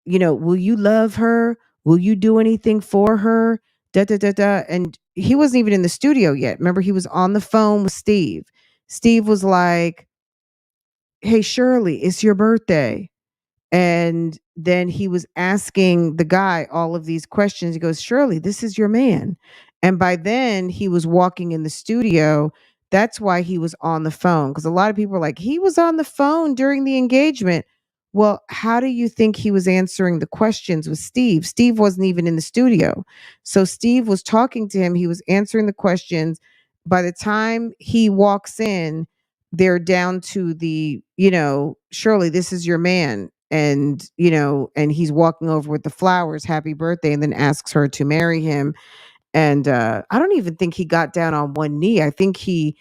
will you love her? Will you do anything for her? Da da da da. And he wasn't even in the studio yet. Remember, he was on the phone with Steve. Steve was like, "Hey, Shirley, it's your birthday." And then he was asking the guy all of these questions. He goes, "Shirley, this is your man." And by then he was walking in the studio. That's why he was on the phone. Because a lot of people are like, he was on the phone during the engagement. Well, how do you think he was answering the questions with Steve? Steve wasn't even in the studio. So Steve was talking to him. He was answering the questions. By the time he walks in, they're down to the, "Shirley, this is your man." And he's walking over with the flowers, "Happy birthday," and then asks her to marry him. And I don't even think he got down on one knee. I think didn't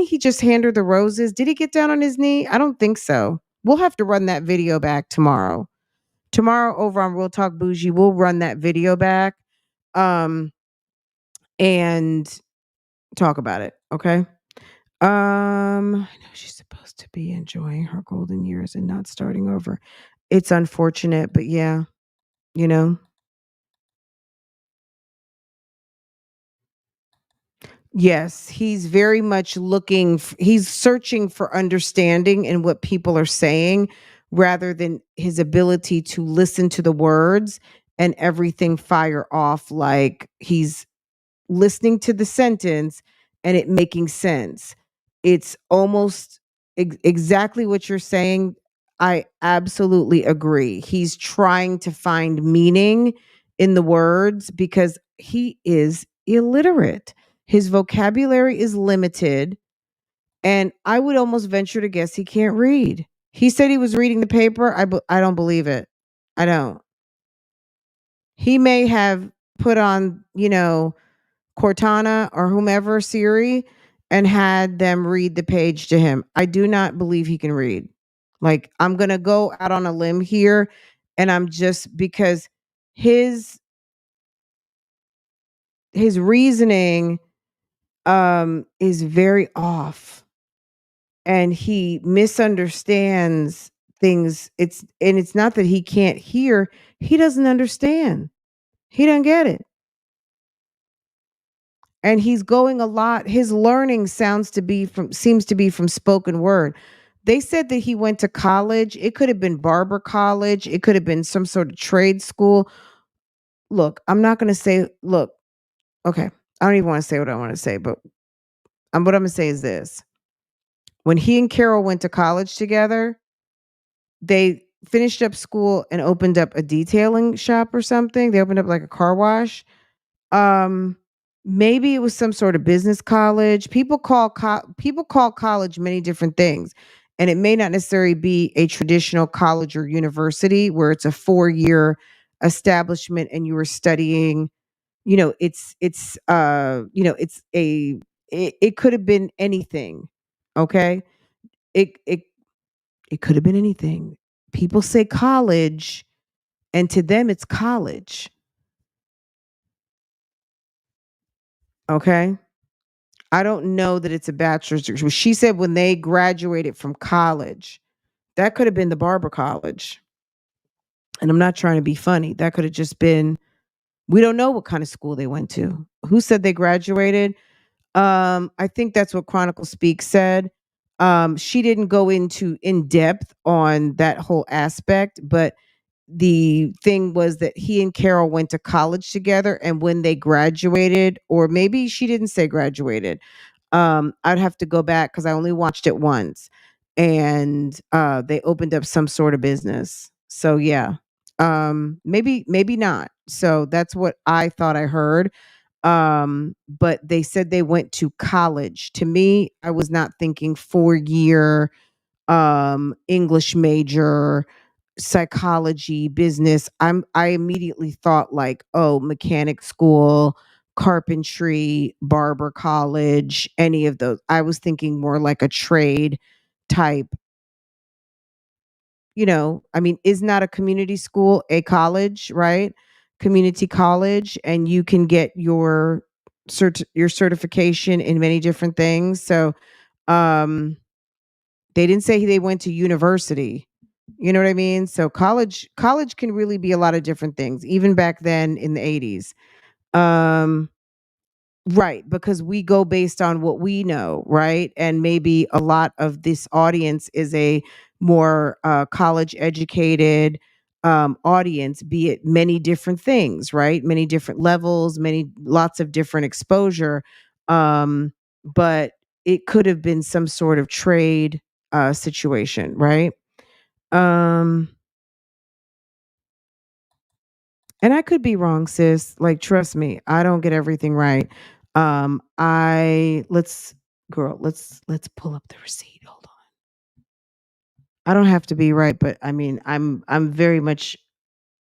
he just hand her the roses? Did he get down on his knee? I don't think so. We'll have to run that video back tomorrow. Tomorrow over on Real Talk Bougie, we'll run that video back. and talk about it. Okay. I know she's supposed to be enjoying her golden years and not starting over. It's unfortunate, but yeah, you know. Yes, he's very much he's searching for understanding in what people are saying rather than his ability to listen to the words and everything fire off like he's listening to the sentence and it making sense. It's almost exactly what you're saying. I absolutely agree. He's trying to find meaning in the words because he is illiterate. His vocabulary is limited, and I would almost venture to guess he can't read. He said he was reading the paper. I don't believe it. I don't. He may have put on, Cortana or whomever Siri and had them read the page to him. I do not believe he can read. Like I'm going to go out on a limb here and I'm just because his his reasoning is very off and he misunderstands things. It's not that he can't hear, he doesn't understand. He doesn't get it. And he's going a lot his learning seems to be from spoken word. They said that he went to college. It could have been barber college, it could have been some sort of trade school. Look, I'm not going to say look, okay, I don't even want to say what I want to say, but what I'm going to say is this. When he and Carol went to college together, they finished up school and opened up a detailing shop or something. They opened up like a car wash. Um, Maybe it was some sort of business college. People call college many different things, and it may not necessarily be a traditional college or university where it's a 4-year establishment and you were studying. It's it could have been anything. Okay, it it it could have been anything. People say college, and to them it's college. Okay. I don't know that it's a bachelor's degree. Well, she said when they graduated from college, that could have been the barber college. And I'm not trying to be funny. That could have just been, we don't know what kind of school they went to. Who said they graduated? I think that's what Chronicle Speak said. She didn't go into in depth on that whole aspect, but the thing was that he and Carol went to college together, and when they graduated, or maybe she didn't say graduated, I'd have to go back because I only watched it once, and they opened up some sort of business. So yeah, maybe not. So that's what I thought I heard. But they said they went to college. To me, I was not thinking 4-year English major, psychology, business. I immediately thought like, oh, mechanic school, carpentry, barber college, any of those. I was thinking more like a trade type. I mean, is not a community school a college, right? Community college, and you can get your certification in many different things. So, um they didn't say they went to university. You know what I mean? So college can really be a lot of different things, even back then in the 80s. Um, right, because we go based on what we know, right? And maybe a lot of this audience is a more college educated audience, be it many different things, right? Many different levels, lots of different exposure. But it could have been some sort of trade situation, right? Um, and I could be wrong, sis. Like, trust me, I don't get everything right. I let's pull up the receipt. Hold on. I don't have to be right, but I mean, I'm very much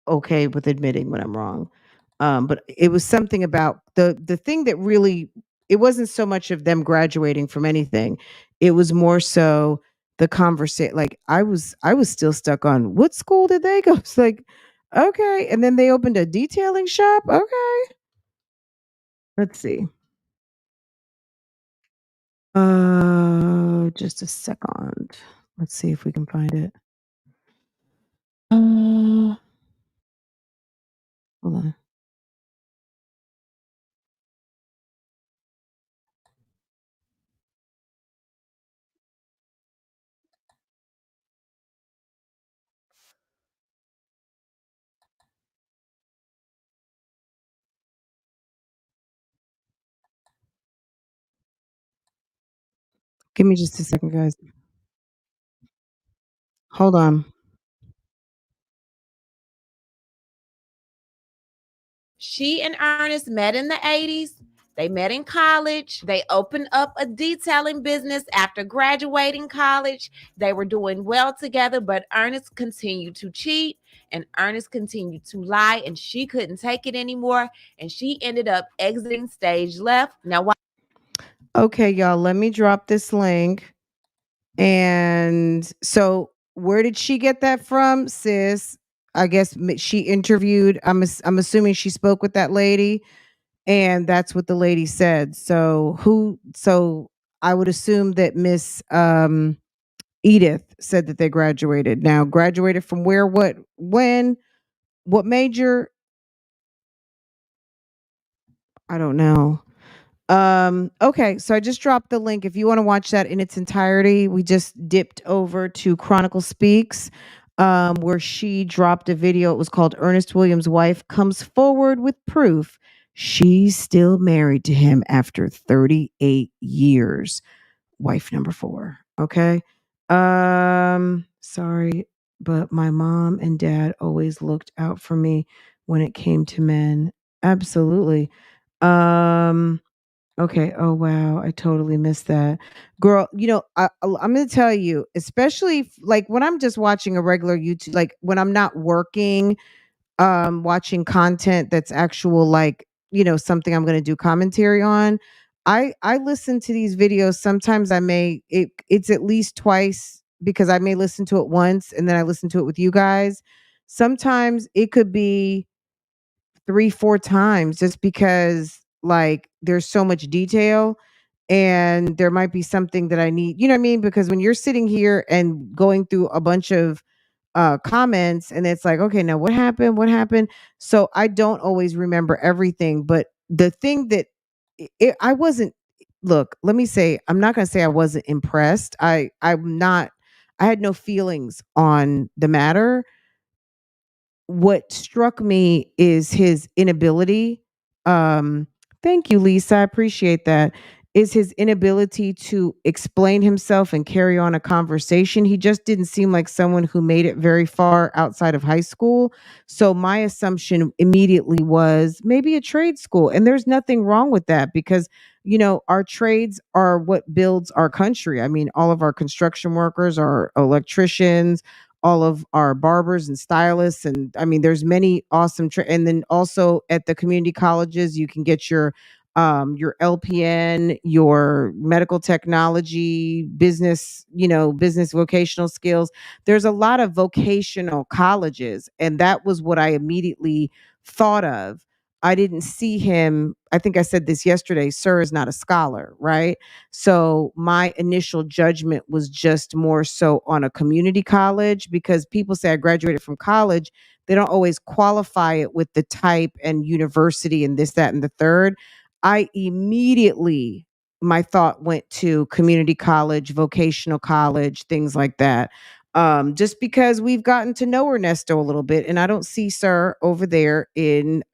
okay with admitting when I'm wrong. But it was something about the thing that really, it wasn't so much of them graduating from anything. It was more so the conversation. Like I was still stuck on what school did they go? It's like, okay. And then they opened a detailing shop. Okay. Let's see. Just a second. Let's see if we can find it. Hold on. Give me just a second, guys. Hold on. She and Ernest met in the 80s. They met in college. They opened up a detailing business after graduating college. They were doing well together, but Ernest continued to cheat and Ernest continued to lie, and she couldn't take it anymore. And she ended up exiting stage left. Now, why? Okay, y'all, let me drop this link. And so, where did she get that from, sis? I guess she interviewed. I'm assuming she spoke with that lady, and that's what the lady said. So who? So I would assume that Miss Edith said that they graduated. Now, graduated from where? What? When? What major? I don't know. Okay, so I just dropped the link. If you want to watch that in its entirety, we just dipped over to Chronicle Speaks, where she dropped a video. It was called Ernest Williams' Wife Comes Forward with Proof She's Still Married to Him After 38 Years. Wife number 4. Okay. Sorry, but my mom and dad always looked out for me when it came to men. Absolutely. Um Okay. Oh wow, I totally missed that, girl. I'm gonna tell you, especially like when I'm just watching a regular YouTube, like when I'm not working, watching content that's actual, like something I'm gonna do commentary on. I listen to these videos. Sometimes it's at least twice because I may listen to it once and then I listen to it with you guys. Sometimes it could be 3, 4 times just because, like, there's so much detail and there might be something that I need, you know what I mean? Because when you're sitting here and going through a bunch of comments and it's like, okay, now what happened? What happened? So I don't always remember everything, but the thing that I wasn't, look, let me say, I'm not going to say I wasn't impressed. I'm not, I had no feelings on the matter. What struck me is his inability. um Thank you, Lisa, I appreciate that. Is his inability to explain himself and carry on a conversation. He just didn't seem like someone who made it very far outside of high school. So my assumption immediately was maybe a trade school, and there's nothing wrong with that because our trades are what builds our country. I mean, all of our construction workers, our electricians, all of our barbers and stylists, and I mean there's many awesome and then also at the community colleges you can get your LPN, your medical technology, business, business vocational skills. There's a lot of vocational colleges, and that was what I immediately thought of. I didn't see him. I think I said this yesterday, sir is not a scholar, right? So my initial judgment was just more so on a community college because people say I graduated from college. They don't always qualify it with the type and university and this, that, and the third. I immediately, my thought went to community college, vocational college, things like that. Just because we've gotten to know Ernesto a little bit, and I don't see sir over there in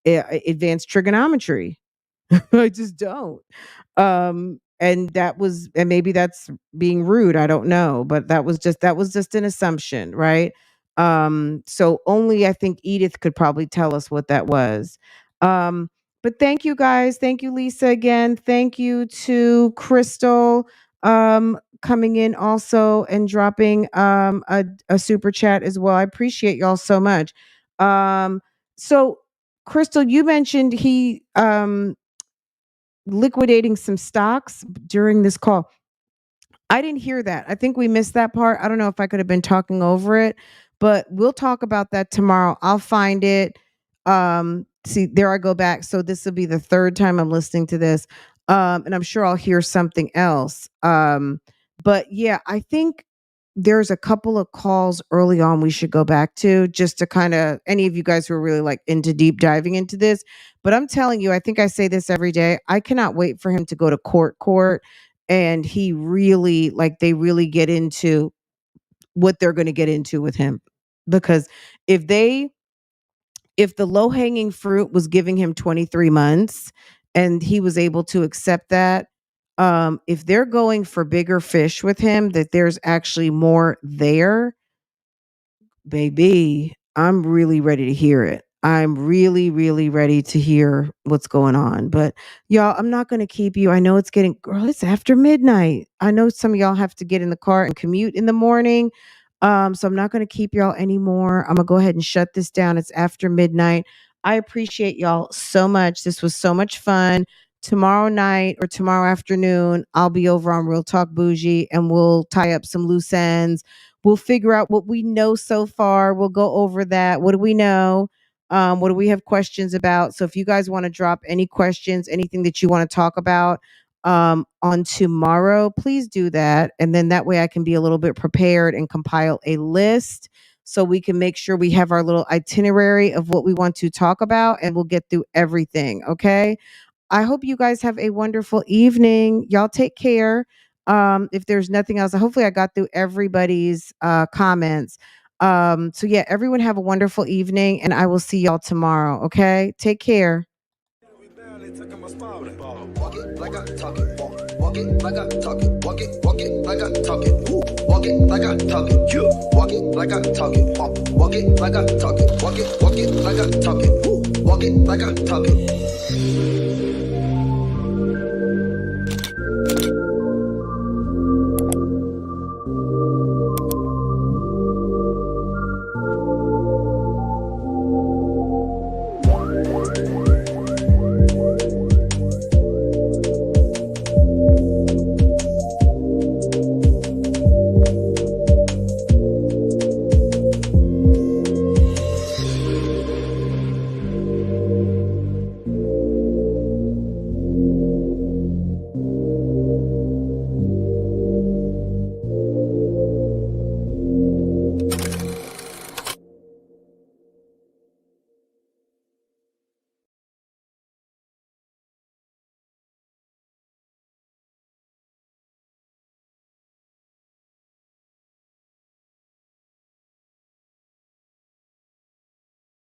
advanced trigonometry. I just don't. And maybe that's being rude. I don't know, but that was just an assumption, right? So only I think Edith could probably tell us what that was. Um, but thank you guys. Thank you, Lisa, again. Thank you to Crystal coming in also and dropping a super chat as well. I appreciate y'all so much. So Crystal, you mentioned he liquidating some stocks during this call. I didn't hear that. I think we missed that part. I don't know if I could have been talking over it, but we'll talk about that tomorrow. I'll find it. see, there I go back. So this will be the third time I'm listening to this. And I'm sure I'll hear something else. But yeah, I think there's a couple of calls early on we should go back to, just to kind of, any of you guys who are really like into deep diving into this. But I'm telling you, I think I say this every day. I cannot wait for him to go to court. And he really, like, they really get into what they're going to get into with him. Because if the low hanging fruit was giving him 23 months and he was able to accept that, if they're going for bigger fish with him, that there's actually more there, baby, I'm really ready to hear it. I'm really, really ready to hear what's going on. But y'all, I'm not going to keep you. I know girl, it's after midnight. I know some of y'all have to get in the car and commute in the morning. So I'm not going to keep y'all anymore. I'm going to go ahead and shut this down. It's after midnight. I appreciate y'all so much. This was so much fun. Tomorrow night or tomorrow afternoon, I'll be over on Real Talk Bougie and we'll tie up some loose ends. We'll figure out what we know so far. We'll go over that. What do we know? What do we have questions about? So if you guys want to drop any questions, anything that you want to talk about on tomorrow, please do that. And then that way I can be a little bit prepared and compile a list so we can make sure we have our little itinerary of what we want to talk about, and we'll get through everything. Okay. I hope you guys have a wonderful evening. Y'all take care. If there's nothing else, hopefully I got through everybody's comments. So yeah, everyone have a wonderful evening, and I will see y'all tomorrow. Okay, take care. Walk it like I talk it. Walk it like I talk it. Walk it like I talk it. Walk it like I talk it. You walk it like I talk it. Walk it like I talk it. Walk it like I talk it. Walk it like I talk it.